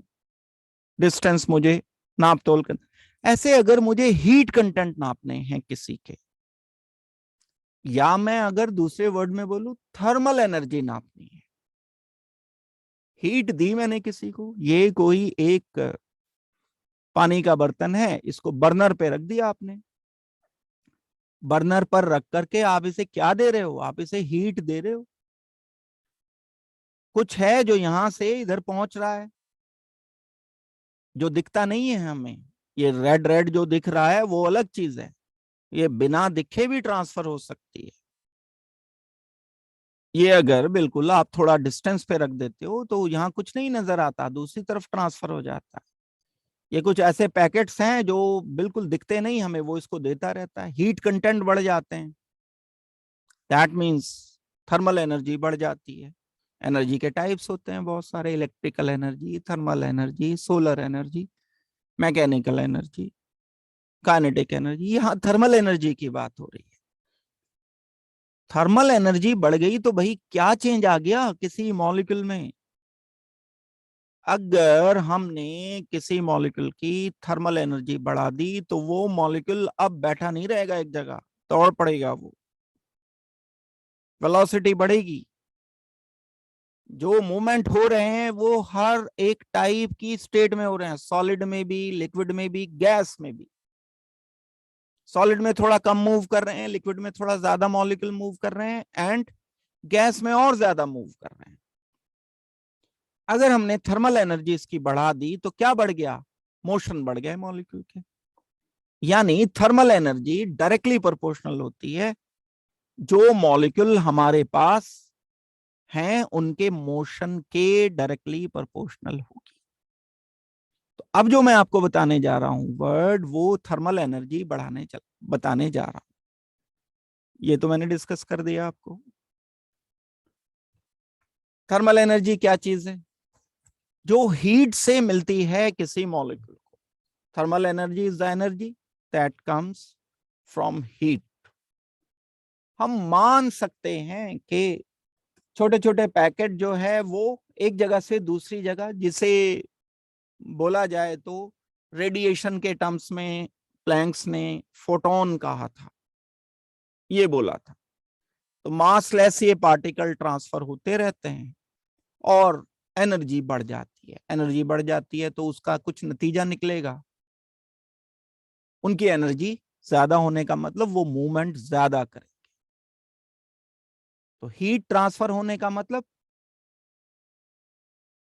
डिस्टेंस मुझे नाप तोल कर, ऐसे अगर मुझे हीट कंटेंट नापने हैं किसी के, या मैं अगर दूसरे वर्ड में बोलूं थर्मल एनर्जी नापनी है। हीट दी मैंने किसी को, ये कोई एक पानी का बर्तन है, इसको बर्नर पे रख दिया आपने। बर्नर पर रख करके आप इसे क्या दे रहे हो? आप इसे हीट दे रहे हो। कुछ है जो यहां से इधर पहुंच रहा है, जो दिखता नहीं है हमें। ये रेड रेड जो दिख रहा है वो अलग चीज है, ये बिना दिखे भी ट्रांसफर हो सकती है। ये अगर बिल्कुल आप थोड़ा डिस्टेंस पे रख देते हो तो यहाँ कुछ नहीं नजर आता, दूसरी तरफ ट्रांसफर हो जाता है। ये कुछ ऐसे पैकेट्स हैं जो बिल्कुल दिखते नहीं हमें, वो इसको देता रहता है, हीट कंटेंट बढ़ जाते हैं। दैट मीन्स थर्मल एनर्जी बढ़ जाती है। एनर्जी के टाइप्स होते हैं बहुत सारे, electrical energy, thermal energy, solar energy, mechanical energy, kinetic energy. यहाँ थर्मल एनर्जी की बात हो रही है। थर्मल एनर्जी बढ़ गई तो भाई क्या चेंज आ गया किसी मॉलिक्यूल में? अगर हमने किसी मॉलिक्यूल की थर्मल एनर्जी बढ़ा दी तो वो मॉलिक्यूल अब बैठा नहीं रहेगा एक जगह, दौड़ पड़ेगा वो, वेलोसिटी बढ़ेगी। जो मूवमेंट हो रहे हैं वो हर एक टाइप की स्टेट में हो रहे हैं, सॉलिड में भी, लिक्विड में भी, गैस में भी। सॉलिड में थोड़ा कम मूव कर रहे हैं, लिक्विड में थोड़ा ज्यादा मॉलिक्यूल मूव कर रहे हैं, एंड गैस में और ज्यादा मूव कर रहे हैं। अगर हमने थर्मल एनर्जी इसकी बढ़ा दी तो क्या बढ़ गया? मोशन बढ़ गया मॉलिक्यूल के। यानी थर्मल एनर्जी डायरेक्टली प्रोपोर्शनल होती है जो मॉलिक्यूल हमारे पास हैं उनके मोशन के डायरेक्टली प्रोपोर्शनल होगी। तो अब जो मैं आपको बताने जा रहा हूं वर्ड, वो थर्मल एनर्जी बताने जा रहा हूं। ये तो मैंने डिस्कस कर दिया आपको। थर्मल एनर्जी क्या चीज है? जो हीट से मिलती है किसी मॉलिक्यूल को। Thermal energy is the energy that comes from heat. हम मान सकते हैं कि छोटे छोटे पैकेट जो है वो एक जगह से दूसरी जगह, जिसे बोला जाए तो रेडिएशन के टर्म्स में प्लैंक्स ने फोटोन कहा था, ये बोला था। तो मासलेस ये पार्टिकल ट्रांसफर होते रहते हैं और एनर्जी बढ़ जाती है। एनर्जी बढ़ जाती है तो उसका कुछ नतीजा निकलेगा। उनकी एनर्जी ज्यादा होने का मतलब वो मूवमेंट ज्यादा करेंगे। तो हीट ट्रांसफर होने का मतलब,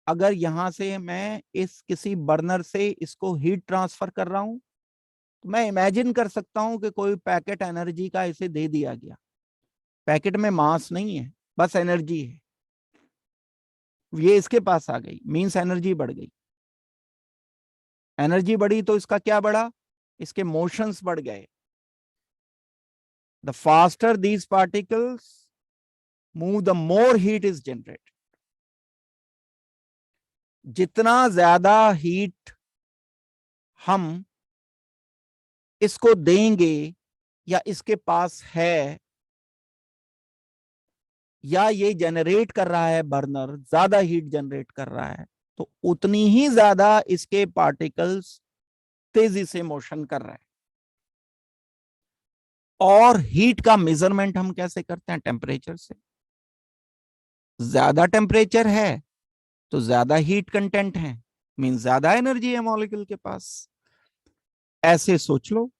अगर यहां से मैं इस किसी बर्नर से इसको हीट ट्रांसफर कर रहा हूं तो मैं इमेजिन कर सकता हूं कि कोई पैकेट एनर्जी का इसे दे दिया गया। पैकेट में मास नहीं है, बस एनर्जी है, ये इसके पास आ गई, मींस एनर्जी बढ़ गई। एनर्जी बढ़ी तो इसका क्या बढ़ा? इसके मोशंस बढ़ गए। The faster these particles move the more heat is generated. जितना ज्यादा हीट हम इसको देंगे या इसके पास है या ये जनरेट कर रहा है, बर्नर ज्यादा हीट जनरेट कर रहा है, तो उतनी ही ज्यादा इसके पार्टिकल्स तेजी से मोशन कर रहे हैं। और हीट का मेजरमेंट हम कैसे करते हैं? टेम्परेचर से। ज्यादा टेम्परेचर है तो ज्यादा हीट कंटेंट है, मीन ज्यादा एनर्जी है मॉलिक्यूल के पास। ऐसे सोच लो,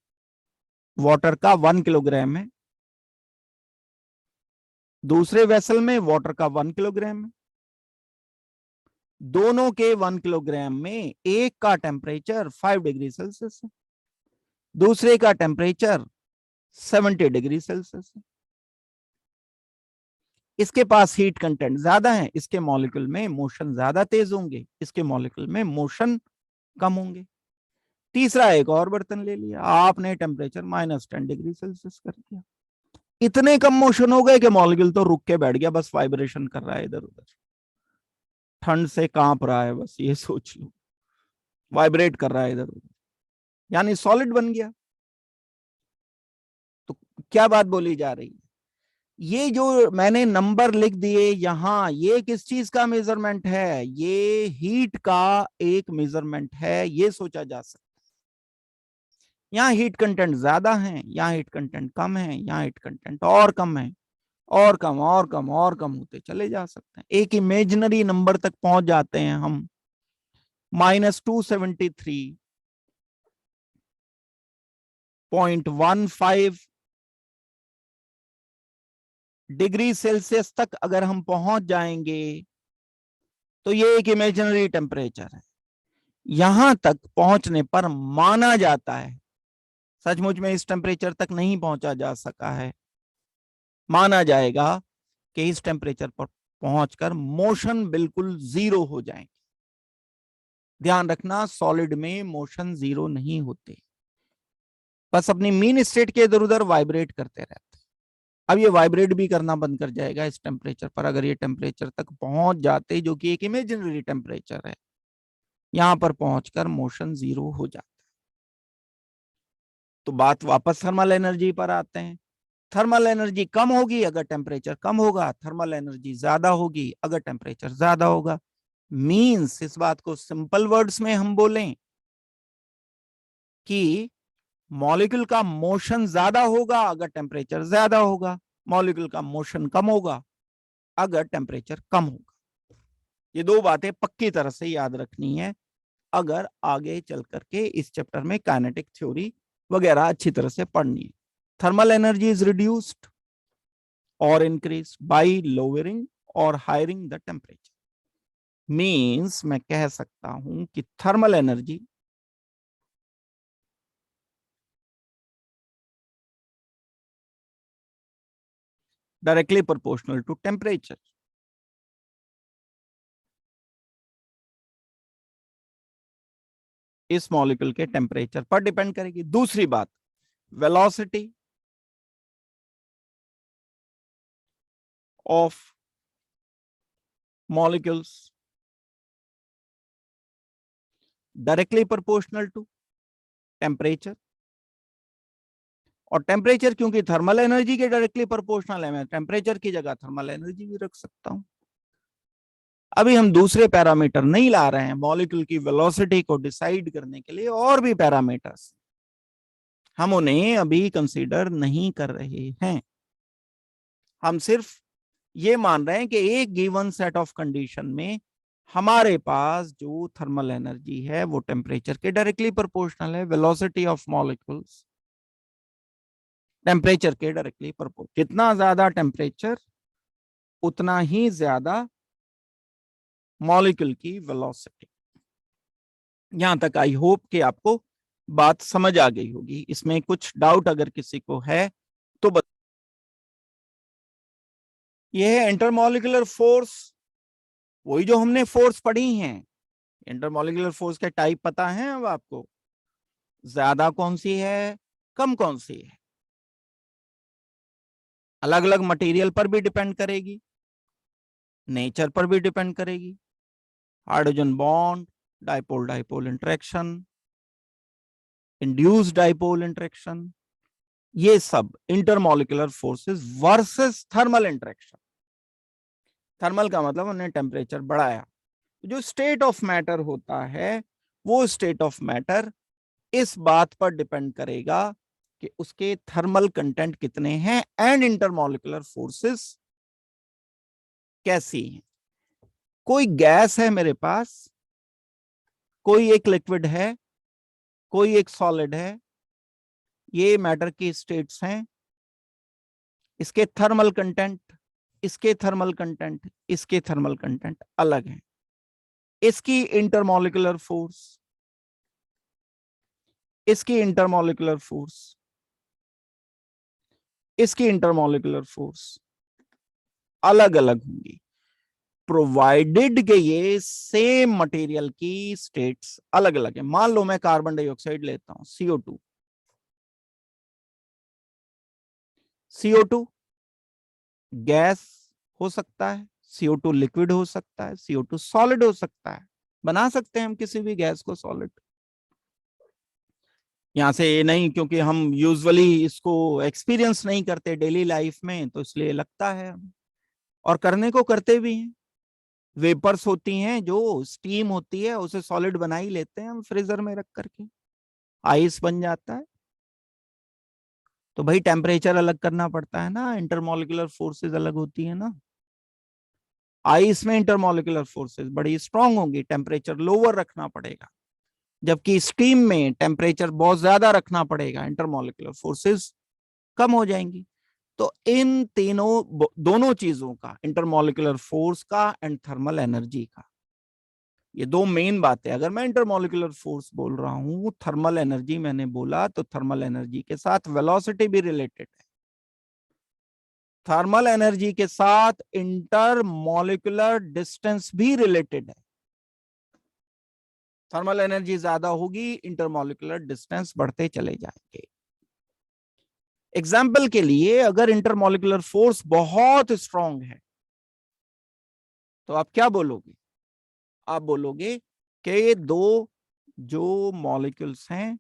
वाटर का 1 किलोग्राम है, दूसरे वेसल में वाटर का 1 किलोग्राम है। दोनों के 1 किलोग्राम में एक का टेम्परेचर 5 डिग्री सेल्सियस है, दूसरे का टेम्परेचर 70 डिग्री सेल्सियस है। इसके पास हीट कंटेंट ज्यादा है, इसके मॉलिक्यूल में मोशन ज्यादा तेज होंगे, इसके मॉलिक्यूल में मोशन कम होंगे। तीसरा एक और बर्तन ले लिया, आपने टेम्परेचर -10 डिग्री सेल्सियस कर दिया। इतने कम मोशन हो गए कि मॉलिक्यूल तो रुक के बैठ गया, बस वाइब्रेशन कर रहा है इधर उधर, ठंड से कांप रहा है, बस ये सोच लो, वाइब्रेट कर रहा है इधर उधर, यानी सॉलिड बन गया। तो क्या बात बोली जा रही है, ये जो मैंने नंबर लिख दिए यहां, ये किस चीज का मेजरमेंट है, ये हीट का एक मेजरमेंट है, ये सोचा जा सकता है। यहाँ हीट कंटेंट ज्यादा है, यहाँ हीट कंटेंट कम है, यहाँ हीट कंटेंट और कम है, और कम और कम और कम होते चले जा सकते हैं। एक इमेजिनरी नंबर तक पहुंच जाते हैं हम, -273.15 डिग्री सेल्सियस तक अगर हम पहुंच जाएंगे तो ये एक इमेजिनरी टेम्परेचर है। यहां तक पहुंचने पर माना जाता है, सचमुच में इस टेम्परेचर तक नहीं पहुंचा जा सका है, माना जाएगा कि इस टेम्परेचर पर पहुंचकर मोशन बिल्कुल जीरो हो जाएंगे। ध्यान रखना, सॉलिड में मोशन जीरो नहीं होते, बस अपनी मीन स्टेट के इधर उधर वाइब्रेट करते रहते। अब ये वाइब्रेट भी करना बंद कर जाएगा इस टेम्परेचर पर, अगर ये टेम्परेचर तक पहुंच जाते, जो कि एक इमेजिनरी टेम्परेचर है, यहां पर पहुंचकर मोशन जीरो हो जाता। तो बात वापस थर्मल एनर्जी पर आते हैं। थर्मल एनर्जी कम होगी अगर टेम्परेचर कम होगा, थर्मल एनर्जी ज्यादा होगी अगर टेम्परेचर ज्यादा होगा। मींस, इस बात को सिंपल वर्ड्स में हम बोलें कि मॉलिक्यूल का मोशन ज्यादा होगा अगर टेम्परेचर ज्यादा होगा, मॉलिक्यूल का मोशन कम होगा अगर टेम्परेचर कम होगा। ये दो बातें पक्की तरह से याद रखनी है अगर आगे चल करके इस चैप्टर में काइनेटिक थ्योरी वगैरह अच्छी तरह से पढ़नी है। थर्मल एनर्जी इज रिड्यूस्ड और इंक्रीज बाय लोअरिंग और हायरिंग द टेम्परेचर। मींस मैं कह सकता हूं कि thermal energy directly proportional to temperature. इस मॉलिक्यूल के टेम्परेचर पर डिपेंड करेगी। दूसरी बात, velocity of molecules directly proportional to temperature. और टेम्परेचर क्योंकि थर्मल एनर्जी के डायरेक्टली प्रोपोर्शनल है, मैं टेम्परेचर की जगह थर्मल एनर्जी भी रख सकता हूं। अभी हम दूसरे पैरामीटर नहीं ला रहे हैं, मॉलिक्यूल की वेलोसिटी को डिसाइड करने के लिए और भी पैरामीटर्स, हम उन्हें अभी कंसीडर नहीं कर रहे हैं। हम सिर्फ ये मान रहे हैं कि एक गिवन सेट ऑफ कंडीशन में हमारे पास जो थर्मल एनर्जी है वो टेम्परेचर के डायरेक्टली प्रोपोर्शनल है, वेलोसिटी ऑफ मॉलिक्यूल्स टेम्परेचर के डायरेक्टली प्रोपोर्शनल। जितना ज्यादा टेम्परेचर उतना ही ज्यादा मॉलिक्यूल की वेलोसिटी। यहां तक आई होप कि आपको बात समझ आ गई होगी। इसमें कुछ डाउट अगर किसी को है तो यह है इंटरमॉलिक्यूलर फोर्स, वही जो हमने फोर्स पढ़ी हैं। इंटरमॉलिक्यूलर फोर्स के टाइप पता है अब आपको, ज्यादा कौन सी है, कम कौन सी है, अलग अलग मटेरियल पर भी डिपेंड करेगी, नेचर पर भी डिपेंड करेगी। Hydrogen bond, dipole dipole interaction, induced dipole interaction, ये सब intermolecular forces versus thermal interaction. Thermal का मतलब उन्हें टेम्परेचर बढ़ाया। जो स्टेट ऑफ मैटर होता है वो स्टेट ऑफ मैटर इस बात पर डिपेंड करेगा कि उसके थर्मल कंटेंट कितने हैं एंड इंटरमॉलिक्यूलर फोर्सेस कैसी हैं। कोई गैस है मेरे पास, कोई एक लिक्विड है, कोई एक सॉलिड है, ये मैटर की स्टेट्स हैं, इसके थर्मल कंटेंट, इसके थर्मल कंटेंट, इसके थर्मल कंटेंट अलग हैं। इसकी इंटरमोलिकुलर फोर्स, इसकी इंटरमोलिकुलर फोर्स, इसकी इंटरमोलिकुलर फोर्स अलग अलग होंगी, प्रोवाइडेड के ये सेम मटेरियल की स्टेट्स अलग अलग है। मान लो मैं कार्बन डाइऑक्साइड लेता हूं, CO2, CO2 गैस हो सकता है, CO2 लिक्विड हो सकता है, CO2 सॉलिड हो सकता है। बना सकते हैं हम किसी भी गैस को सॉलिड। यहां से ये नहीं, क्योंकि हम यूजुअली इसको एक्सपीरियंस नहीं करते डेली लाइफ में, तो इसलिए लगता है, और करने को करते भी हैं। वेपर्स होती हैं, जो स्टीम होती है, उसे सॉलिड बना ही लेते हैं हम फ्रीजर में रख करके, आइस बन जाता है। तो भाई टेम्परेचर अलग करना पड़ता है ना, इंटरमोलिकुलर फोर्सेस अलग होती है ना। आइस में इंटरमोलिकुलर फोर्सेस बड़ी स्ट्रांग होंगी, टेम्परेचर लोअर रखना पड़ेगा, जबकि स्टीम में टेम्परेचर बहुत ज्यादा रखना पड़ेगा, इंटरमोलिकुलर फोर्सेस कम हो जाएंगी। तो इन तीनों, दोनों चीजों का, इंटरमोलिकुलर फोर्स का एंड थर्मल एनर्जी का, ये दो मेन बातें। अगर मैं इंटरमोलिकुलर फोर्स बोल रहा हूं, थर्मल एनर्जी मैंने बोला, तो थर्मल एनर्जी के साथ वेलोसिटी भी रिलेटेड है, थर्मल एनर्जी के साथ इंटरमोलिकुलर डिस्टेंस भी रिलेटेड है। थर्मल एनर्जी ज्यादा होगी, इंटरमोलिकुलर डिस्टेंस बढ़ते चले जाएंगे। एग्जाम्पल के लिए, अगर इंटरमोलिकुलर फोर्स बहुत स्ट्रांग है, तो आप क्या बोलोगे? आप बोलोगे कि ये दो जो मॉलिक्यूल्स हैं,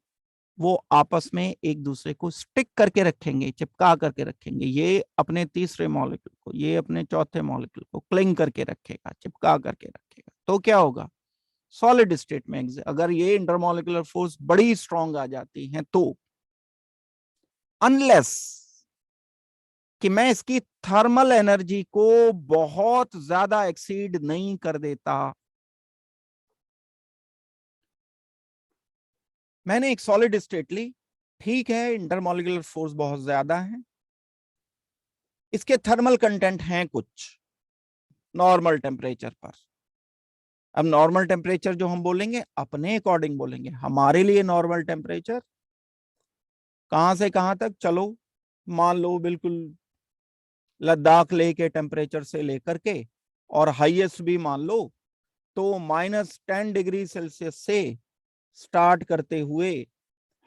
वो आपस में एक दूसरे को स्टिक करके रखेंगे, चिपका करके रखेंगे। ये अपने तीसरे मॉलिक्यूल को, ये अपने चौथे मॉलिक्यूल को क्लिंग करके रखेगा, चिपका करके रखेगा। तो क्या होगा? सॉलिड स्टेट में अगर ये इंटरमोलिकुलर फोर्स बड़ी स्ट्रांग आ जाती है, तो अनलेस कि मैं इसकी थर्मल एनर्जी को बहुत ज्यादा एक्सीड नहीं कर देता, मैंने एक सॉलिड स्टेट ली, ठीक है, इंटरमोलिकुलर फोर्स बहुत ज्यादा है, इसके थर्मल कंटेंट हैं कुछ नॉर्मल टेम्परेचर पर। अब नॉर्मल टेम्परेचर जो हम बोलेंगे, अपने अकॉर्डिंग बोलेंगे। हमारे लिए नॉर्मल टेम्परेचर कहां से कहां तक? चलो मान लो बिल्कुल लद्दाख ले के टेम्परेचर से लेकर के, और हाईएस्ट भी मान लो, तो -10 डिग्री सेल्सियस से स्टार्ट करते हुए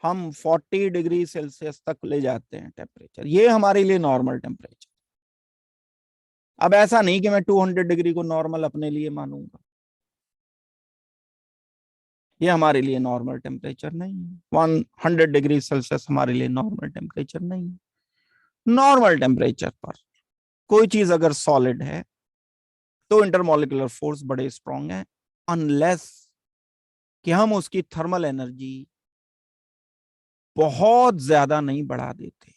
हम 40 डिग्री सेल्सियस तक ले जाते हैं टेम्परेचर। ये हमारे लिए नॉर्मल टेम्परेचर। अब ऐसा नहीं कि मैं 200 डिग्री को नॉर्मल अपने लिए मानूंगा, ये हमारे लिए नॉर्मल टेम्परेचर नहीं है। 100 डिग्री सेल्सियस हमारे लिए नॉर्मल टेम्परेचर नहीं है। नॉर्मल टेम्परेचर पर कोई चीज अगर सॉलिड है, तो इंटरमोलिकुलर फोर्स बड़े स्ट्रांग है, अनलेस कि हम उसकी थर्मल एनर्जी बहुत ज्यादा नहीं बढ़ा देते।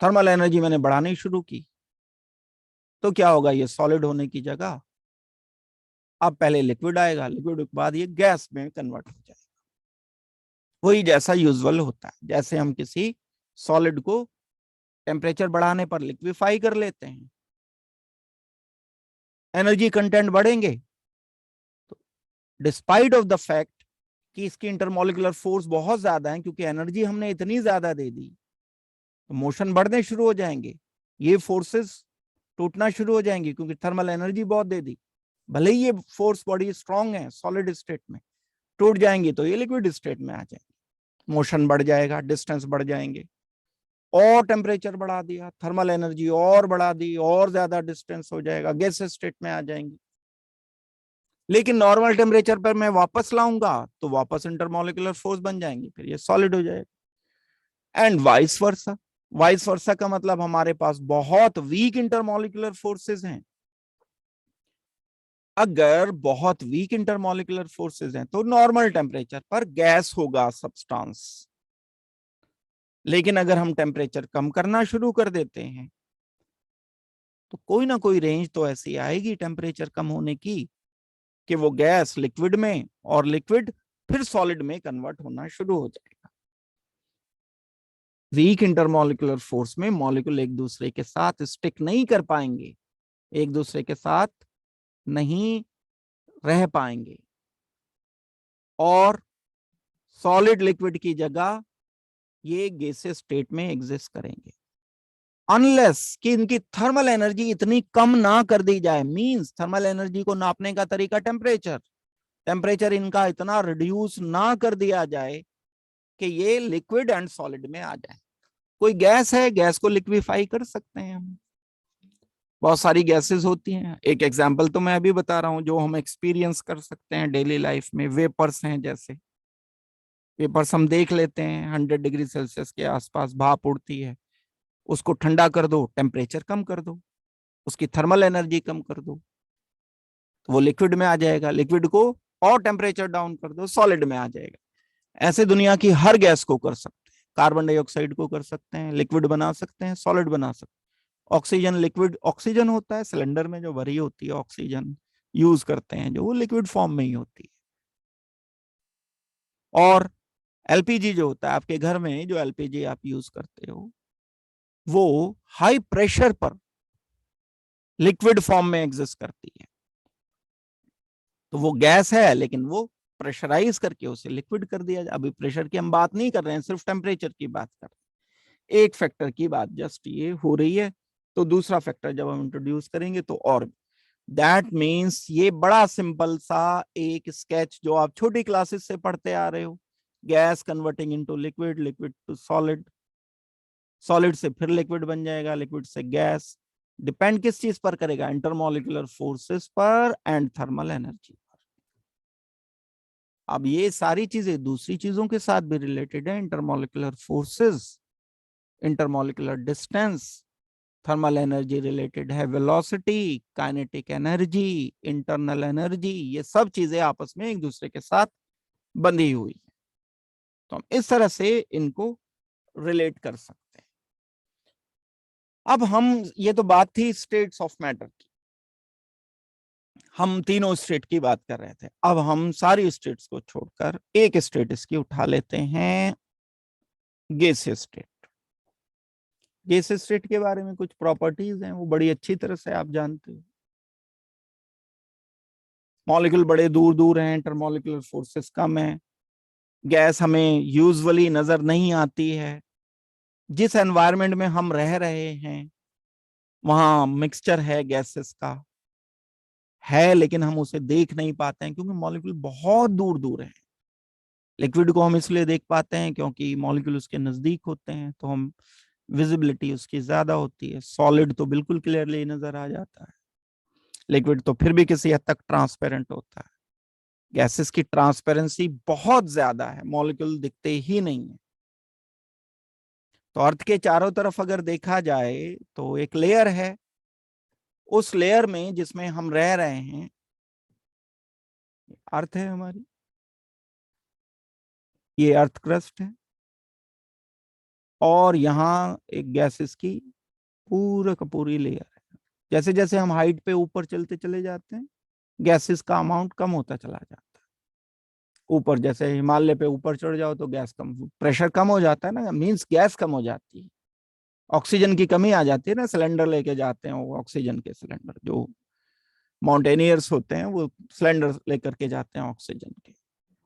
थर्मल एनर्जी मैंने बढ़ानी शुरू की, तो क्या होगा? ये सॉलिड होने की जगह अब पहले लिक्विड आएगा, लिक्विड के बाद ये गैस में कन्वर्ट हो जाएगा। वही जैसा यूजुअल होता है, जैसे हम किसी सॉलिड को टेम्परेचर बढ़ाने पर लिक्विफाई कर लेते हैं, एनर्जी कंटेंट बढ़ेंगे, तो डिस्पाइट ऑफ द फैक्ट कि इसकी इंटरमोलिकुलर फोर्स बहुत ज्यादा है, क्योंकि एनर्जी हमने इतनी ज्यादा दे दी, तो मोशन बढ़ने शुरू हो जाएंगे, ये फोर्सेस टूटना शुरू हो जाएंगी, क्योंकि थर्मल एनर्जी बहुत दे दी। भले ही ये फोर्स बड़ी स्ट्रांग है सॉलिड स्टेट में, टूट जाएंगी तो ये लिक्विड स्टेट में आ जाएंगे, मोशन बढ़ जाएगा, डिस्टेंस बढ़ जाएंगे, और टेम्परेचर बढ़ा दिया, थर्मल एनर्जी और बढ़ा दी, और ज्यादा डिस्टेंस हो जाएगा, गैस स्टेट में आ जाएंगे। लेकिन नॉर्मल टेम्परेचर पर मैं वापस लाऊंगा, तो वापस इंटरमोलिकुलर फोर्स बन जाएंगे, फिर ये सॉलिड हो जाएगा। And vice versa. Vice versa का मतलब हमारे पास बहुत वीक इंटरमोलिकुलर फोर्सेस हैं। अगर बहुत वीक इंटरमोलिकुलर फोर्सेस हैं, तो नॉर्मल टेम्परेचर पर गैस होगा, सब्सटेंस। लेकिन अगर हम टेम्परेचर कम करना शुरू कर देते हैं, तो कोई ना कोई रेंज तो ऐसी आएगी टेम्परेचर कम होने की, कि वो गैस लिक्विड में और लिक्विड फिर सॉलिड में कन्वर्ट होना शुरू हो जाएगा। वीक इंटरमॉलिक्यूलर फोर्स में मॉलिक्यूल एक दूसरे के साथ स्टिक नहीं कर पाएंगे, एक दूसरे के साथ नहीं रह पाएंगे और सॉलिड लिक्विड की जगह ये गैसेस स्टेट में एग्जिस्ट करेंगे, अनलेस कि इनकी थर्मल एनर्जी इतनी कम ना कर दी जाए। मींस थर्मल एनर्जी को नापने का तरीका टेम्परेचर, टेम्परेचर इनका इतना रिड्यूस ना कर दिया जाए कि ये लिक्विड एंड सॉलिड में आ जाए। कोई गैस है, गैस को लिक्विफाई कर सकते हैं हम, बहुत सारी गैसेस होती हैं। एक एग्जांपल तो मैं अभी बता रहा हूं जो हम एक्सपीरियंस कर सकते हैं डेली लाइफ में। वेपर्स हैं, जैसे वेपर्स हम देख लेते हैं 100 डिग्री सेल्सियस के आसपास भाप उड़ती है, उसको ठंडा कर दो, टेम्परेचर कम कर दो, उसकी थर्मल एनर्जी कम कर दो, तो वो लिक्विड में आ जाएगा। लिक्विड को और टेम्परेचर डाउन कर दो, सॉलिड में आ जाएगा। ऐसे दुनिया की हर गैस को कर सकते हैं। कार्बन डाइऑक्साइड को कर सकते हैं, लिक्विड बना सकते हैं, सॉलिड बना सकते हैं। ऑक्सीजन, लिक्विड ऑक्सीजन होता है सिलेंडर में जो भरी होती है, ऑक्सीजन यूज करते हैं जो, वो लिक्विड फॉर्म में ही होती है। और एलपीजी जो होता है आपके घर में, जो एलपीजी आप यूज करते हो, वो हाई प्रेशर पर लिक्विड फॉर्म में एग्जिस्ट करती है। तो वो गैस है लेकिन वो प्रेशराइज करके उसे लिक्विड कर दिया जाए। अभी प्रेशर की हम बात नहीं कर रहे हैं, सिर्फ टेम्परेचर की बात कर रहे हैं। एक फैक्टर की बात जस्ट ये हो रही है, तो दूसरा फैक्टर जब हम इंट्रोड्यूस करेंगे तो और। दैट मीन्स ये बड़ा सिंपल सा एक स्केच जो आप छोटी क्लासेस से पढ़ते आ रहे हो, gas converting into liquid, liquid to solid, solid से फिर लिक्विड बन जाएगा, लिक्विड से गैस। डिपेंड किस चीज पर करेगा? इंटरमॉलिक्यूलर फोर्सेस पर एंड थर्मल एनर्जी पर। अब ये सारी चीजें दूसरी चीजों के साथ भी रिलेटेड है। Intermolecular forces, intermolecular distance, thermal energy related है, velocity, kinetic energy, internal energy, ये सब चीजें आपस में एक दूसरे के साथ बंधी हुई है। तो हम इस तरह से इनको रिलेट कर सकते हैं। अब हम, ये तो बात थी स्टेट्स ऑफ मैटर की, हम तीनों स्टेट की बात कर रहे थे। अब हम सारी स्टेट्स को छोड़कर एक स्टेट इसकी उठा लेते हैं, गैसियस स्टेट। गैसियस स्टेट के बारे में कुछ प्रॉपर्टीज हैं, वो बड़ी अच्छी तरह से आप जानते हो। मॉलिक्यूल बड़े दूर दूर हैं, इंटरमॉलिक्यूलर फोर्सेस कम है, गैस हमें यूजुअली नजर नहीं आती है। जिस एनवायरनमेंट में हम रह रहे हैं वहां मिक्सचर है गैसेस का, है, लेकिन हम उसे देख नहीं पाते हैं क्योंकि मॉलिक्यूल बहुत दूर दूर है। लिक्विड को हम इसलिए देख पाते हैं क्योंकि मॉलिक्यूल उसके नजदीक होते हैं, तो हम विजिबिलिटी उसकी ज्यादा होती है। सॉलिड तो बिल्कुल क्लियरली नजर आ जाता है, लिक्विड तो फिर भी किसी हद तक ट्रांसपेरेंट होता है। गैसेस की ट्रांसपेरेंसी बहुत ज्यादा है, मॉलिक्यूल दिखते ही नहीं है। तो अर्थ के चारों तरफ अगर देखा जाए तो एक लेयर है, उस लेयर में जिसमें हम रह रहे हैं, अर्थ है हमारी, ये अर्थ क्रस्ट है, और यहाँ एक गैसेस की पूरा का पूरी लेयर है। जैसे जैसे हम हाइट पे ऊपर चलते चले जाते हैं, गैसेस का अमाउंट कम होता चला जाता है। ऊपर जैसे हिमालय पे ऊपर चढ़ जाओ तो गैस कम, प्रेशर कम हो जाता है ना, मीन्स गैस कम हो जाती है, ऑक्सीजन की कमी आ जाती है ना। सिलेंडर लेके जाते हैं वो ऑक्सीजन के सिलेंडर, जो माउंटेनियर्स होते हैं वो सिलेंडर लेकर के जाते हैं ऑक्सीजन के,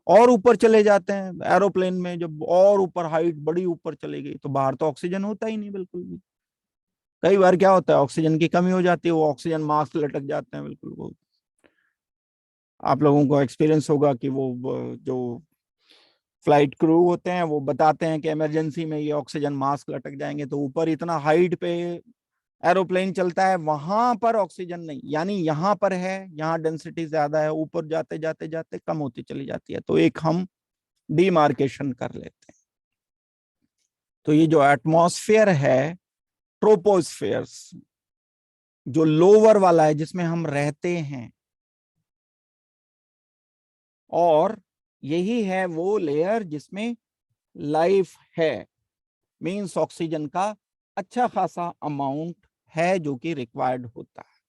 और ऊपर चले जाते हैं एरोप्लेन में। जब और ऊपर हाइट बड़ी ऊपर चली गई तो बाहर तो ऑक्सीजन होता ही नहीं बिल्कुल भी। कई बार क्या होता है, ऑक्सीजन की कमी हो जाती है, वो ऑक्सीजन मास्क लटक जाते हैं बिल्कुल। वो आप लोगों को एक्सपीरियंस होगा कि वो जो फ्लाइट क्रू होते हैं वो बताते हैं कि इमरजेंसी में ये ऑक्सीजन मास्क लटक जाएंगे। तो ऊपर इतना हाइट पे एरोप्लेन चलता है, वहां पर ऑक्सीजन नहीं, यानी यहाँ पर है, यहाँ डेंसिटी ज्यादा है, ऊपर जाते जाते जाते कम होती चली जाती है। तो एक हम डिमार्केशन कर लेते हैं। तो ये जो एटमॉस्फेयर है, ट्रोपोस्फेयर्स, जो लोअर वाला है जिसमें हम रहते हैं, और यही है वो लेयर जिसमें लाइफ है, मींस ऑक्सीजन का अच्छा खासा अमाउंट है जो कि रिक्वायर्ड होता है।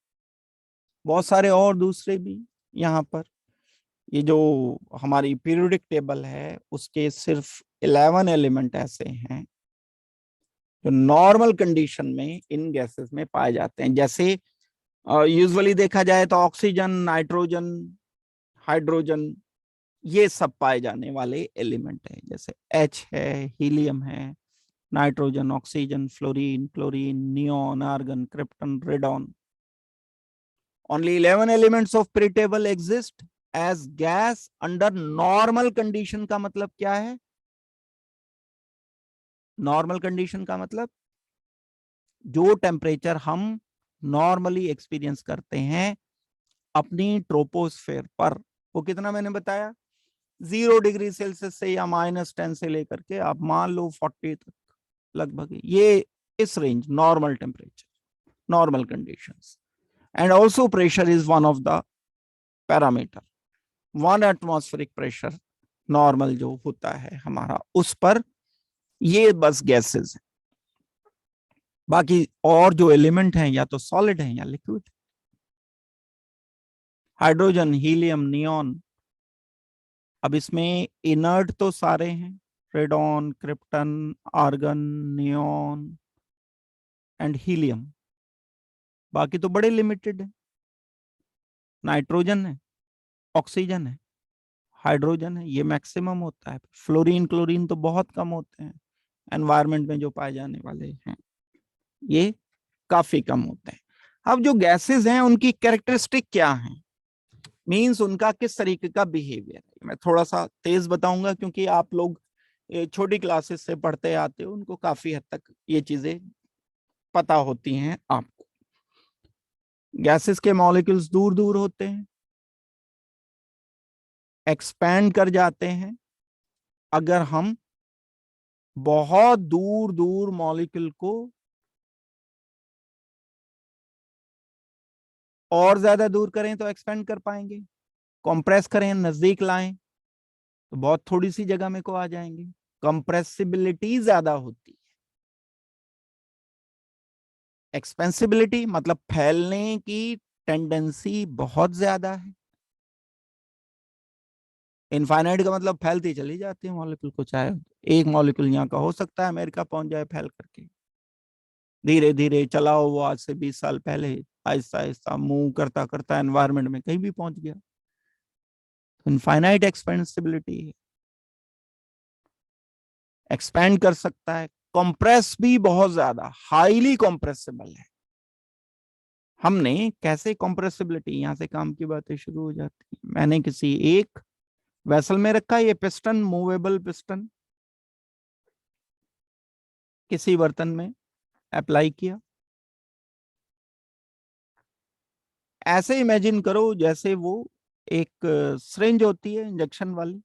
बहुत सारे और दूसरे भी यहाँ पर ये जो हमारी पीरियोडिक टेबल है उसके सिर्फ 11 एलिमेंट ऐसे हैं जो नॉर्मल कंडीशन में इन गैसेस में पाए जाते हैं। जैसे यूजुअली देखा जाए तो ऑक्सीजन, नाइट्रोजन, हाइड्रोजन, ये सब पाए जाने वाले एलिमेंट है। जैसे एच है, हीलियम है, nitrogen, oxygen, fluorine, chlorine, neon, argon, krypton, radon. Only 11 elements of periodic table exist as gas under normal condition. का मतलब क्या है? नॉर्मल कंडीशन का मतलब जो टेम्परेचर हम नॉर्मली एक्सपीरियंस करते हैं अपनी ट्रोपोस्फेयर पर, वो कितना मैंने बताया? 0 डिग्री सेल्सियस से या -10 से लेकर के आप मान लो 40 तक लगभग, ये इस range normal temperature, normal conditions. And also pressure is one of the parameter. 1 atmospheric pressure normal जो होता है हमारा, उस पर ये बस गैसेस है। बाकी और जो एलिमेंट हैं या तो सॉलिड हैं या लिक्विड। हाइड्रोजन, हीलियम, नियॉन, अब इसमें इनर्ट तो सारे हैं, radon, krypton, argon, neon and helium. बाकी तो बड़े लिमिटेड है। नाइट्रोजन है, ऑक्सीजन है, हाइड्रोजन है, ये मैक्सिमम होता है। फ्लोरीन, क्लोरीन तो बहुत कम होते हैं, एनवायरमेंट में जो पाए जाने वाले हैं ये काफी कम होते हैं। अब जो गैसेस हैं उनकी कैरेक्टरिस्टिक क्या है, मींस उनका किस तरीके का बिहेवियर है, मैं थोड़ा सा तेज बताऊंगा क्योंकि आप लोग छोटी क्लासेस से पढ़ते आते हो, उनको काफी हद तक ये चीजें पता होती हैं आपको। गैसेस के मॉलिक्यूल्स दूर दूर होते हैं, एक्सपैंड कर जाते हैं अगर हम बहुत दूर दूर मॉलिक्यूल को और ज्यादा दूर करें तो एक्सपेंड कर पाएंगे, कंप्रेस करें, नजदीक लाएं तो बहुत थोड़ी सी जगह में को आ जाएंगे, कंप्रेसिबिलिटी ज्यादा होती है। एक्सपेंसिबिलिटी मतलब फैलने की टेंडेंसी बहुत ज्यादा है। इनफाइनाइट का मतलब फैलती चली जाती है मॉलिक्यूल को, चाहे एक मॉलिक्यूल यहाँ का हो सकता है अमेरिका पहुंच जाए फैल करके, धीरे धीरे चलाओ वो आज से 20 साल पहले आहिस्ता आहिस्ता मूव करता करता एनवायरमेंट में कहीं भी पहुंच गया। इनफाइनाइट एक्सपेंसिबिलिटी है, एक्सपेंड कर सकता है, कंप्रेस भी बहुत ज्यादा, हाईली कंप्रेसिबल है। हमने कैसे कंप्रेसिबिलिटी, यहां से काम की बातें शुरू हो जाती है। मैंने किसी एक वेसल में रखा ये पिस्टन, मूवेबल पिस्टन, किसी बर्तन में अप्लाई किया। ऐसे इमेजिन करो जैसे वो एक सिरिंज होती है इंजेक्शन वाली,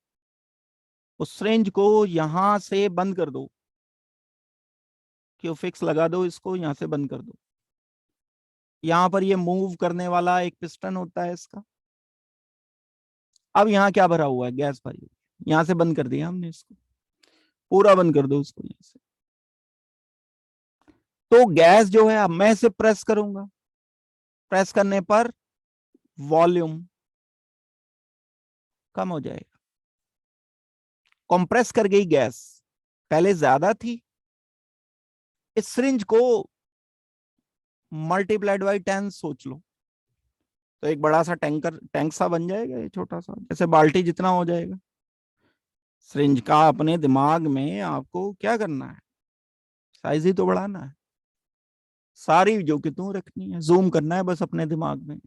उस सिरिंज को यहां से बंद कर दो, क्यों फिक्स लगा दो, इसको यहां से बंद कर दो। यहां पर ये मूव करने वाला एक पिस्टन होता है इसका। अब यहाँ क्या भरा हुआ है? गैस भरी हुई है। यहां से बंद कर दिया हमने इसको, पूरा बंद कर दो इसको यहां से। तो गैस जो है, अब मैं इसे प्रेस करूंगा, प्रेस करने पर वॉल्यूम कम हो जाएगा, कंप्रेस कर गई गैस, पहले ज्यादा थी, इस सिरिंज को मल्टीप्लाइड बाई 10 सोच लो, तो एक बड़ा सा टैंक सा बन जाएगा, ये छोटा सा जैसे बाल्टी जितना हो जाएगा। सिरिंज का अपने दिमाग में आपको क्या करना है, साइज ही तो बढ़ाना है, सारी जो कि तुम रखनी है, जूम करना है बस अपने दिमाग में।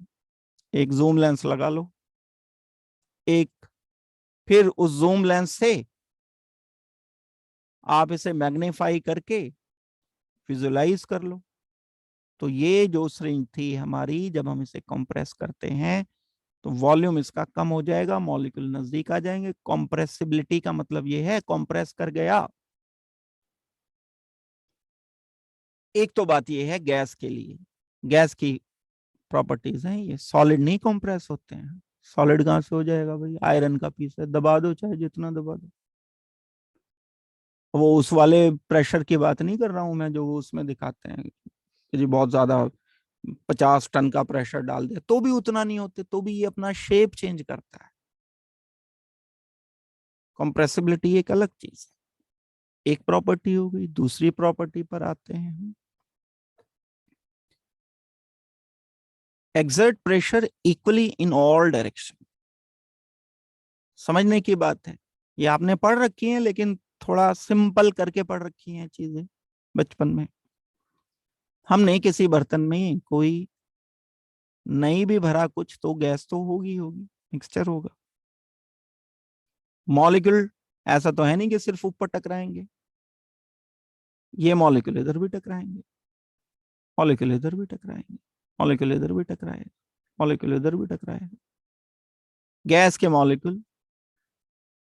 एक जूम लेंस लगा लो, एक, फिर उस जूम लेंस से आप इसे मैग्नीफाई करके विजुलाइज कर लो। तो ये जो सिरिंज थी हमारी, जब हम इसे कंप्रेस करते हैं तो वॉल्यूम इसका कम हो जाएगा, मॉलिक्यूल नजदीक आ जाएंगे। कंप्रेसिबिलिटी का मतलब ये है कंप्रेस कर गया। एक तो बात ये है गैस के लिए, गैस की प्रॉपर्टीज हैं, ये सॉलिड नहीं कंप्रेस होते हैं। सॉलिड कहां से हो जाएगा भाई, आयरन का पीस है, दबा दो चाहे जितना दबा दो। वो उस वाले प्रेशर की बात नहीं कर रहा हूं मैं जो वो उसमें दिखाते हैं कि जी बहुत ज्यादा 50 टन का प्रेशर डाल दिया तो भी उतना नहीं होते, तो भी ये अपना शेप चेंज करता है। कंप्रेसिबिलिटी एक अलग चीज है। एक प्रॉपर्टी हो गई। दूसरी प्रॉपर्टी पर आते हैं हम। Exert pressure equally in all direction. समझने की बात है। ये आपने पढ़ रखी है, लेकिन थोड़ा सिंपल करके पढ़ रखी हैं चीजें बचपन में। हमने किसी बर्तन में कोई नहीं भी भरा कुछ, तो गैस तो होगी होगी, मिक्सचर होगा। मॉलिक्यूल ऐसा तो है नहीं कि सिर्फ ऊपर टकराएंगे। ये मॉलिक्यूल इधर भी टकराएंगे, मॉलिक्यूल इधर भी टकराएंगे, मॉलिक्यूल इधर भी टकराएगा, मॉलिक्यूल इधर भी टकराएगा। गैस के मॉलिक्यूल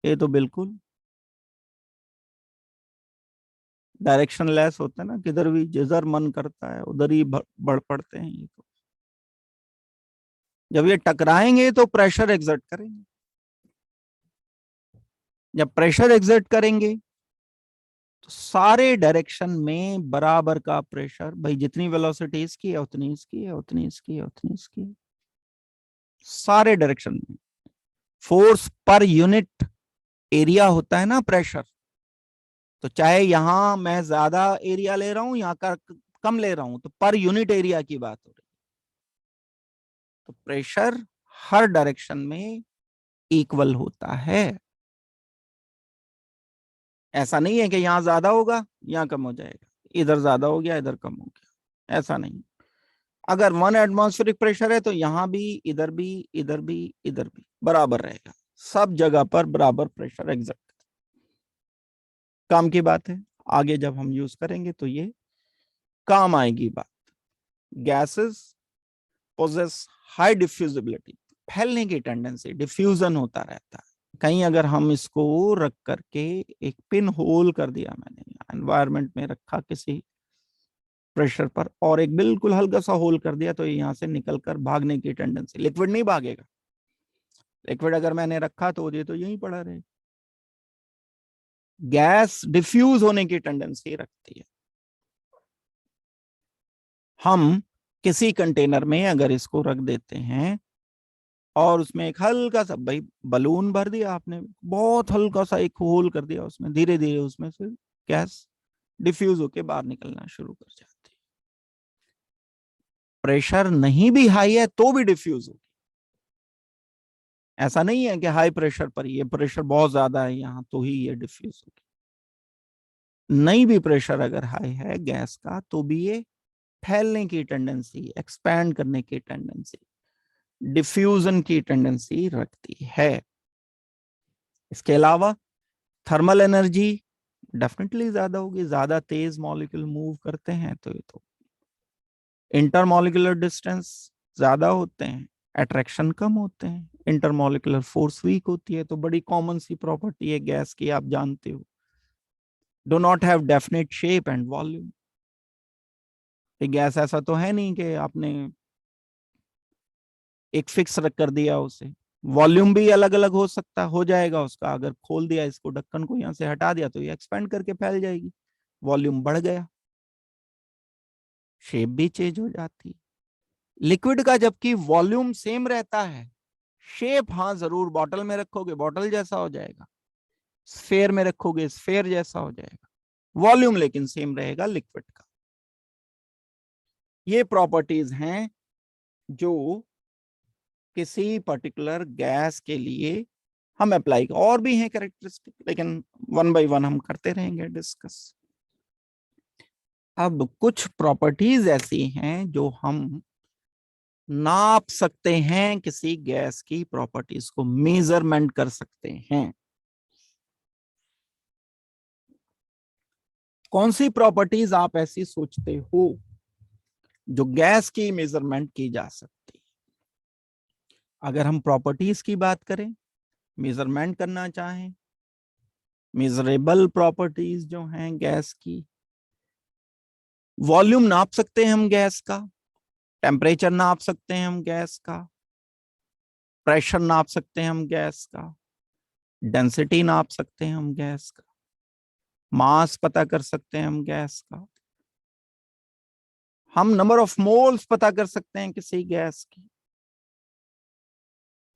ये तो बिल्कुल डायरेक्शन लेस होता है ना, किधर भी जिधर मन करता है उधर ही बढ़ पड़ते हैं ये तो। जब ये टकराएंगे तो प्रेशर एग्जर्ट करेंगे। जब प्रेशर एग्जर्ट करेंगे तो सारे डायरेक्शन में बराबर का प्रेशर, भाई जितनी वेलोसिटी इसकी है उतनी इसकी है, उतनी इसकी है, उतनी इसकी है, सारे डायरेक्शन में। फोर्स पर यूनिट एरिया होता है ना प्रेशर। तो चाहे यहां मैं ज्यादा एरिया ले रहा हूं, यहां का कम ले रहा हूं, तो पर यूनिट एरिया की बात हो रही है। तो प्रेशर हर डायरेक्शन में इक्वल होता है। ऐसा नहीं है कि यहां ज्यादा होगा यहां कम हो जाएगा, इधर ज्यादा हो गया इधर कम हो गया, ऐसा नहीं। अगर 1 एटमॉस्फेरिक प्रेशर है तो यहां भी, इधर भी, इधर भी, इधर भी बराबर रहेगा। सब जगह पर बराबर प्रेशर एग्जर्ट। काम की बात है, आगे जब हम यूज करेंगे तो ये काम आएगी बात। गैसेस पोजेस हाई डिफ्यूजिबिलिटी, फैलने की टेंडेंसी, डिफ्यूजन होता रहता है। कहीं अगर हम इसको रख करके एक पिन होल कर दिया, मैंने एनवायरमेंट में रखा किसी प्रेशर पर, और एक बिल्कुल हल्का सा होल कर दिया, तो यहां से निकलकर भागने की टेंडेंसी। लिक्विड नहीं भागेगा। लिक्विड अगर मैंने रखा तो ये तो यहीं पड़ा रहेगा। गैस डिफ्यूज होने की टेंडेंसी रखती है। हम किसी कंटेनर में अगर इसको रख देते हैं और उसमें एक हल्का सा, भाई बलून भर दिया आपने, बहुत हल्का सा एक होल कर दिया उसमें, धीरे धीरे उसमें से गैस डिफ्यूज होके बाहर निकलना शुरू कर जाती है। प्रेशर नहीं भी हाई है तो भी डिफ्यूज होगी। ऐसा नहीं है कि हाई प्रेशर पर, ये प्रेशर बहुत ज्यादा है यहां तो ही ये डिफ्यूज होगी। नहीं भी प्रेशर अगर हाई है गैस का, तो भी ये फैलने की टेंडेंसी, एक्सपैंड करने की टेंडेंसी, डिफ्यूजन की टेंडेंसी रखती है। इसके अलावा थर्मल एनर्जी डेफिनेटली ज्यादा होगी। ज्यादा तेज मॉलिक्यूल मूव करते हैं तो ये तो इंटरमॉलिक्यूलर डिस्टेंस ज्यादा होते हैं, अट्रैक्शन कम होते हैं, इंटरमॉलिक्यूलर फोर्स वीक होती है। तो बड़ी कॉमन सी प्रॉपर्टी है गैस की, आप जानते हो, do not have definite shape and volume. Gas ऐसा तो है नहीं कि आपने एक फिक्स रख कर दिया उसे। वॉल्यूम भी अलग अलग हो सकता, हो जाएगा उसका। अगर खोल दिया इसको, ढक्कन को यहां से हटा दिया, तो ये एक्सपेंड करके फैल जाएगी, वॉल्यूम बढ़ गया, शेप भी चेंज हो जाती। लिक्विड का जबकि वॉल्यूम सेम रहता है, शेप हाँ जरूर, बॉटल में रखोगे बॉटल जैसा हो जाएगा, स्फेयर में रखोगे स्फेयर जैसा हो जाएगा, वॉल्यूम लेकिन सेम रहेगा लिक्विड का। ये प्रॉपर्टीज हैं जो किसी पर्टिकुलर गैस के लिए हम अप्लाई, और भी हैं कैरेक्टरिस्टिक, लेकिन वन बाय वन हम करते रहेंगे डिस्कस। अब कुछ प्रॉपर्टीज ऐसी हैं जो हम नाप सकते हैं, किसी गैस की प्रॉपर्टीज को मेजरमेंट कर सकते हैं। कौन सी प्रॉपर्टीज आप ऐसी सोचते हो जो गैस की मेजरमेंट की जा सकती? अगर हम प्रॉपर्टीज की बात करें, मेजरमेंट करना चाहें, मेजरेबल प्रॉपर्टीज जो हैं गैस की, वॉल्यूम नाप सकते हैं हम गैस का, टेम्परेचर नाप सकते हैं हम गैस का, प्रेशर नाप सकते हैं हम गैस का, डेंसिटी नाप सकते हैं हम गैस का, मास पता कर सकते हैं हम गैस का, हम नंबर ऑफ मोल्स पता कर सकते हैं किसी गैस की।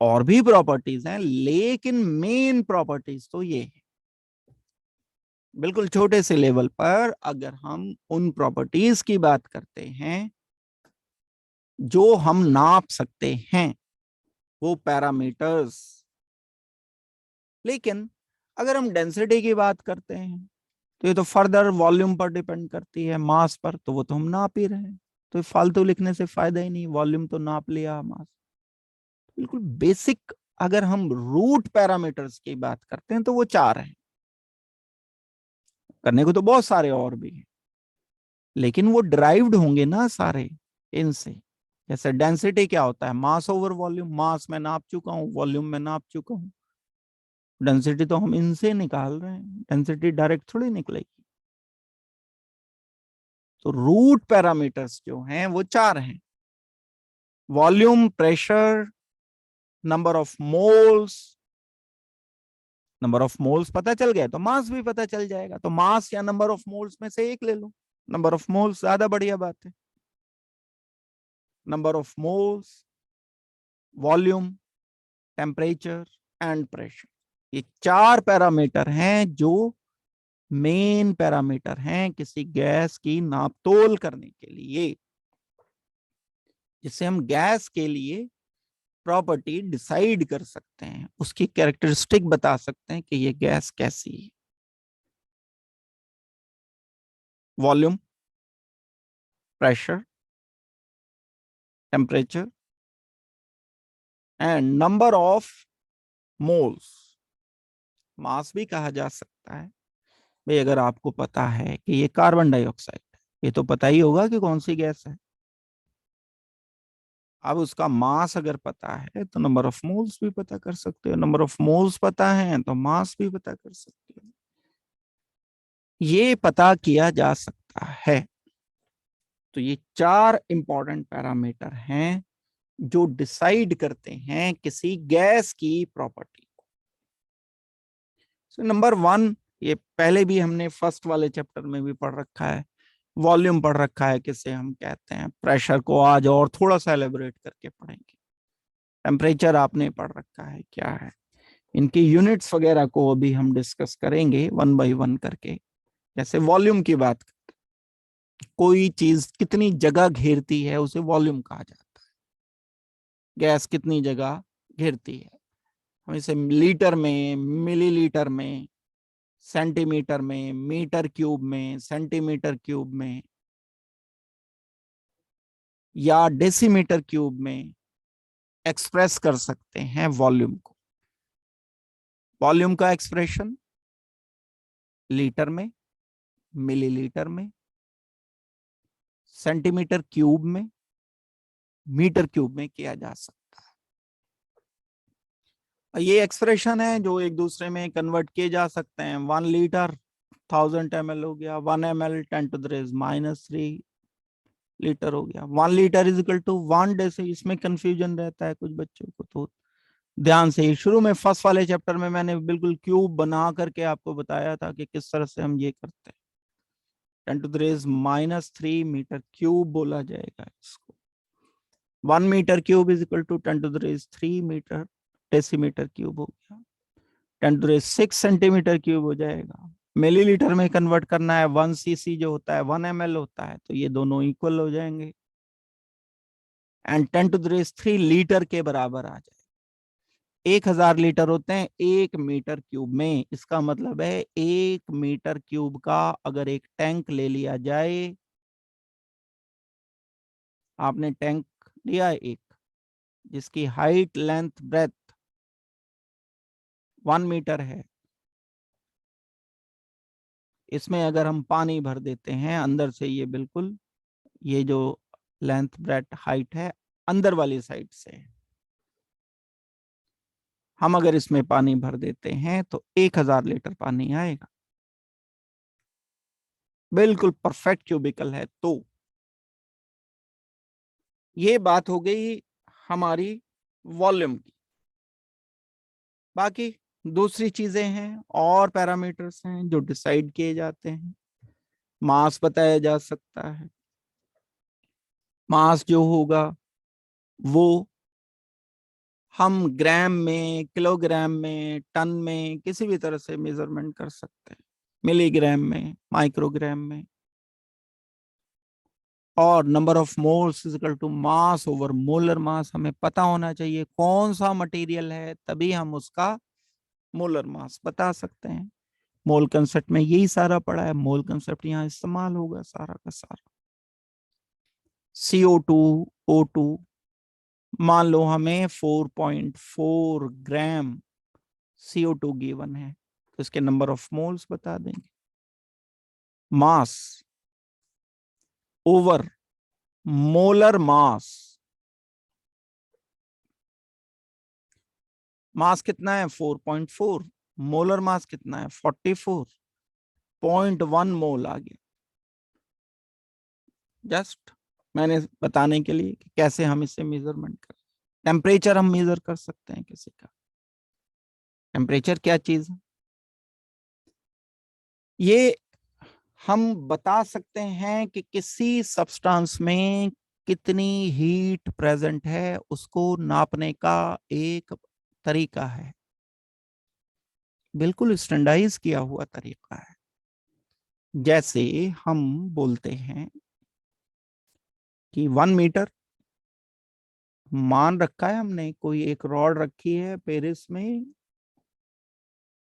और भी प्रॉपर्टीज हैं, लेकिन मेन प्रॉपर्टीज तो ये है। बिल्कुल छोटे से लेवल पर अगर हम उन प्रॉपर्टीज की बात करते हैं जो हम नाप सकते हैं, वो पैरामीटर्स। लेकिन अगर हम डेंसिटी की बात करते हैं तो ये तो फर्दर वॉल्यूम पर डिपेंड करती है, मास पर, तो वो तो हम नाप ही रहे हैं, तो फालतू लिखने से फायदा ही नहीं, वॉल्यूम तो नाप लिया, मास। बिल्कुल बेसिक अगर हम रूट पैरामीटर्स की बात करते हैं तो वो चार हैं। करने को तो बहुत सारे और भी हैं, लेकिन वो ड्राइव्ड होंगे ना सारे इनसे। जैसे डेंसिटी क्या होता है, मास ओवर वॉल्यूम, मास में नाप चुका हूं, वॉल्यूम में नाप चुका हूं। डेंसिटी तो हम इनसे निकाल रहे हैं, डेंसिटी डायरेक्ट थोड़ी निकलेगी। तो रूट पैरामीटर्स जो हैं वो चार हैं: volume, pressure, number of moles. Number of moles पता चल गया तो मास भी पता चल जाएगा, तो मास या नंबर ऑफ मोल्स में से एक ले लो। नंबर ऑफ मोल्स ज्यादा बढ़िया बात है। Number of moles, volume, temperature and pressure, ये चार पैरामीटर हैं जो मेन पैरामीटर हैं किसी गैस की नापतोल करने के लिए, जिससे हम गैस के लिए प्रॉपर्टी डिसाइड कर सकते हैं, उसकी कैरेक्टरिस्टिक बता सकते हैं कि ये गैस कैसी है। Volume, pressure, temperature and number of moles. Mass भी कहा जा सकता है। भाई अगर आपको पता है कि ये कार्बन डाइऑक्साइड है, ये तो पता ही होगा कि कौन सी गैस है। अब उसका मास अगर पता है तो नंबर ऑफ मोल्स भी पता कर सकते हो, नंबर ऑफ मोल्स पता है तो मास भी पता कर सकते हो। ये पता किया जा सकता है। तो ये चार इंपॉर्टेंट पैरामीटर हैं जो डिसाइड करते हैं किसी गैस की प्रॉपर्टी को। सो नंबर वन, ये पहले भी हमने फर्स्ट वाले चैप्टर में भी पढ़ रखा है, वॉल्यूम पढ़ रखा है किसे हम कहते हैं। प्रेशर को आज और थोड़ा सा एलेबोरेट करके पढ़ेंगे। टेम्परेचर आपने पढ़ रखा है क्या है, इनकी यूनिट्स वगैरह को अभी हम डिस्कस करेंगे वन बाय वन करके। जैसे वॉल्यूम की बात, कोई चीज कितनी जगह घेरती है उसे वॉल्यूम कहा जाता है। गैस कितनी जगह घेरती है, हम इसे लीटर में, मिलीलीटर में, सेंटीमीटर में, मीटर क्यूब में, सेंटीमीटर क्यूब में या डेसीमीटर क्यूब में एक्सप्रेस कर सकते हैं वॉल्यूम को। वॉल्यूम का एक्सप्रेशन लीटर में, मिलीलीटर में, सेंटीमीटर क्यूब में, मीटर क्यूब में किया जा सकता है। ये एक्सप्रेशन है जो एक दूसरे में कन्वर्ट किए जा सकते हैं। 1 लीटर 1000 ml हो गया, 1 ml 10⁻³ लीटर हो गया। 1 litre is equal to 1 deci. इसमें कंफ्यूजन रहता है कुछ बच्चों को, तो ध्यान से, शुरू में फर्स्ट वाले चैप्टर में मैंने बिल्कुल क्यूब बना करके आपको बताया था कि किस तरह से हम ये करते हैं। 10⁻³ मीटर क्यूब बोला जाएगा इसको। 1 metre cube is equal to 10⁻³ metre decimetre cube हो गया। 10⁻6 सेंटीमीटर क्यूब हो जाएगा। मिलीलीटर में कन्वर्ट करना है, 1 cc जो होता है 1 ml होता है, तो ये दोनों इक्वल हो जाएंगे एंड 10⁻³ लीटर के बराबर आ जाए। 1000 लीटर होते हैं 1 मीटर क्यूब में। इसका मतलब है 1 मीटर क्यूब का अगर एक टैंक ले लिया जाए, आपने टैंक लिया एक जिसकी हाइट लेंथ ब्रेथ 1 मीटर है, इसमें अगर हम पानी भर देते हैं अंदर से, ये बिल्कुल ये जो लेंथ ब्रेथ हाइट है अंदर वाली साइड से, हम अगर इसमें पानी भर देते हैं तो 1000 लीटर पानी आएगा। बिल्कुल परफेक्ट क्यूबिकल है। तो ये बात हो गई हमारी वॉल्यूम की। बाकी दूसरी चीजें हैं और पैरामीटर्स हैं जो डिसाइड किए जाते हैं। मास बताया जा सकता है। मास जो होगा वो हम ग्राम में, किलोग्राम में, टन में, किसी भी तरह से मेजरमेंट कर सकते हैं, मिलीग्राम में, माइक्रोग्राम में। और number of moles is equal to mass over molar mass, हमें पता होना चाहिए कौन सा मटेरियल है, तभी हम उसका मोलर मास बता सकते हैं। मोल कंसेप्ट में यही सारा पड़ा है, मोल कंसेप्ट यहाँ इस्तेमाल होगा सारा का सारा। CO2, O2, मान लो हमें 4.4 ग्राम CO2 गिवन है, तो इसके नंबर ऑफ मोल्स बता देंगे। मास ओवर मोलर मास, मास कितना है 4.4, मोलर मास कितना है 44.1 मोल आ गया। जस्ट मैंने बताने के लिए कि कैसे हम इसे मेजरमेंट कर। टेम्परेचर हम मेजर कर सकते हैं किसी का। टेम्परेचर क्या चीज है? ये हम बता सकते हैं कि किसी सब्सटेंस में कितनी हीट प्रेजेंट है, उसको नापने का एक तरीका है, बिल्कुल स्टैंडर्डाइज किया हुआ तरीका है। जैसे हम बोलते हैं कि 1 मीटर, मान रखा है हमने, कोई एक रॉड रखी है पेरिस में,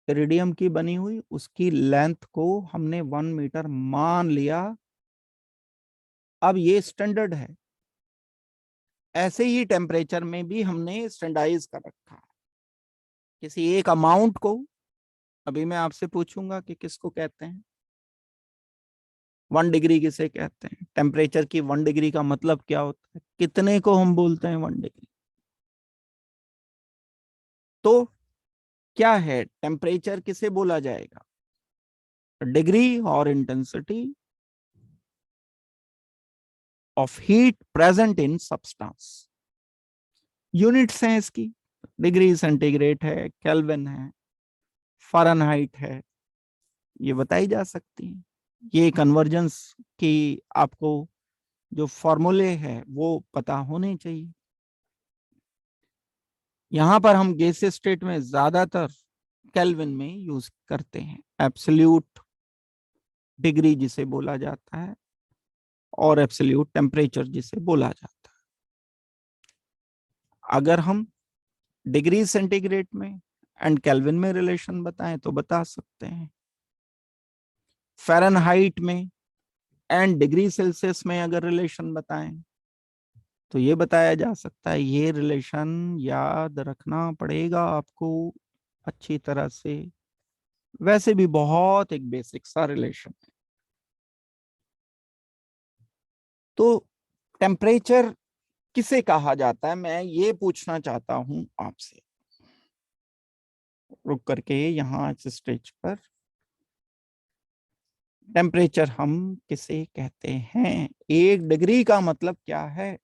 इरिडियम की बनी हुई, उसकी लेंथ को हमने 1 मीटर मान लिया। अब ये स्टैंडर्ड है। ऐसे ही टेम्परेचर में भी हमने स्टैंडर्डाइज कर रखा है। किसी एक अमाउंट को, अभी मैं आपसे पूछूंगा कि किसको कहते हैं 1 डिग्री, किसे कहते हैं टेम्परेचर की 1 डिग्री का मतलब क्या होता है, कितने को हम बोलते हैं 1 डिग्री। तो क्या है टेम्परेचर, किसे बोला जाएगा, डिग्री और intensity of heat present in substance. Units हैं इसकी, डिग्री सेंटीग्रेड है, केल्विन है, फ़ारेनहाइट है, ये बताई जा सकती है। ये कन्वर्जेंस की आपको जो फॉर्मूले है वो पता होने चाहिए। यहां पर हम गैसीय स्टेट में ज्यादातर केल्विन में यूज करते हैं, एब्सोल्यूट डिग्री जिसे बोला जाता है और एब्सोल्यूट टेम्परेचर जिसे बोला जाता है। अगर हम डिग्री सेंटीग्रेड में एंड केल्विन में रिलेशन बताएं तो बता सकते हैं। फ़ारेनहाइट में एंड डिग्री सेल्सियस में अगर रिलेशन बताएं तो ये बताया जा सकता है। ये रिलेशन याद रखना पड़ेगा आपको अच्छी तरह से, वैसे भी बहुत एक बेसिक सा रिलेशन है। तो टेम्परेचर किसे कहा जाता है, मैं ये पूछना चाहता हूं आपसे, रुक करके यहाँ इस स्टेज पर। टेम्परेचर हम किसे कहते हैं, 1 डिग्री का मतलब क्या है?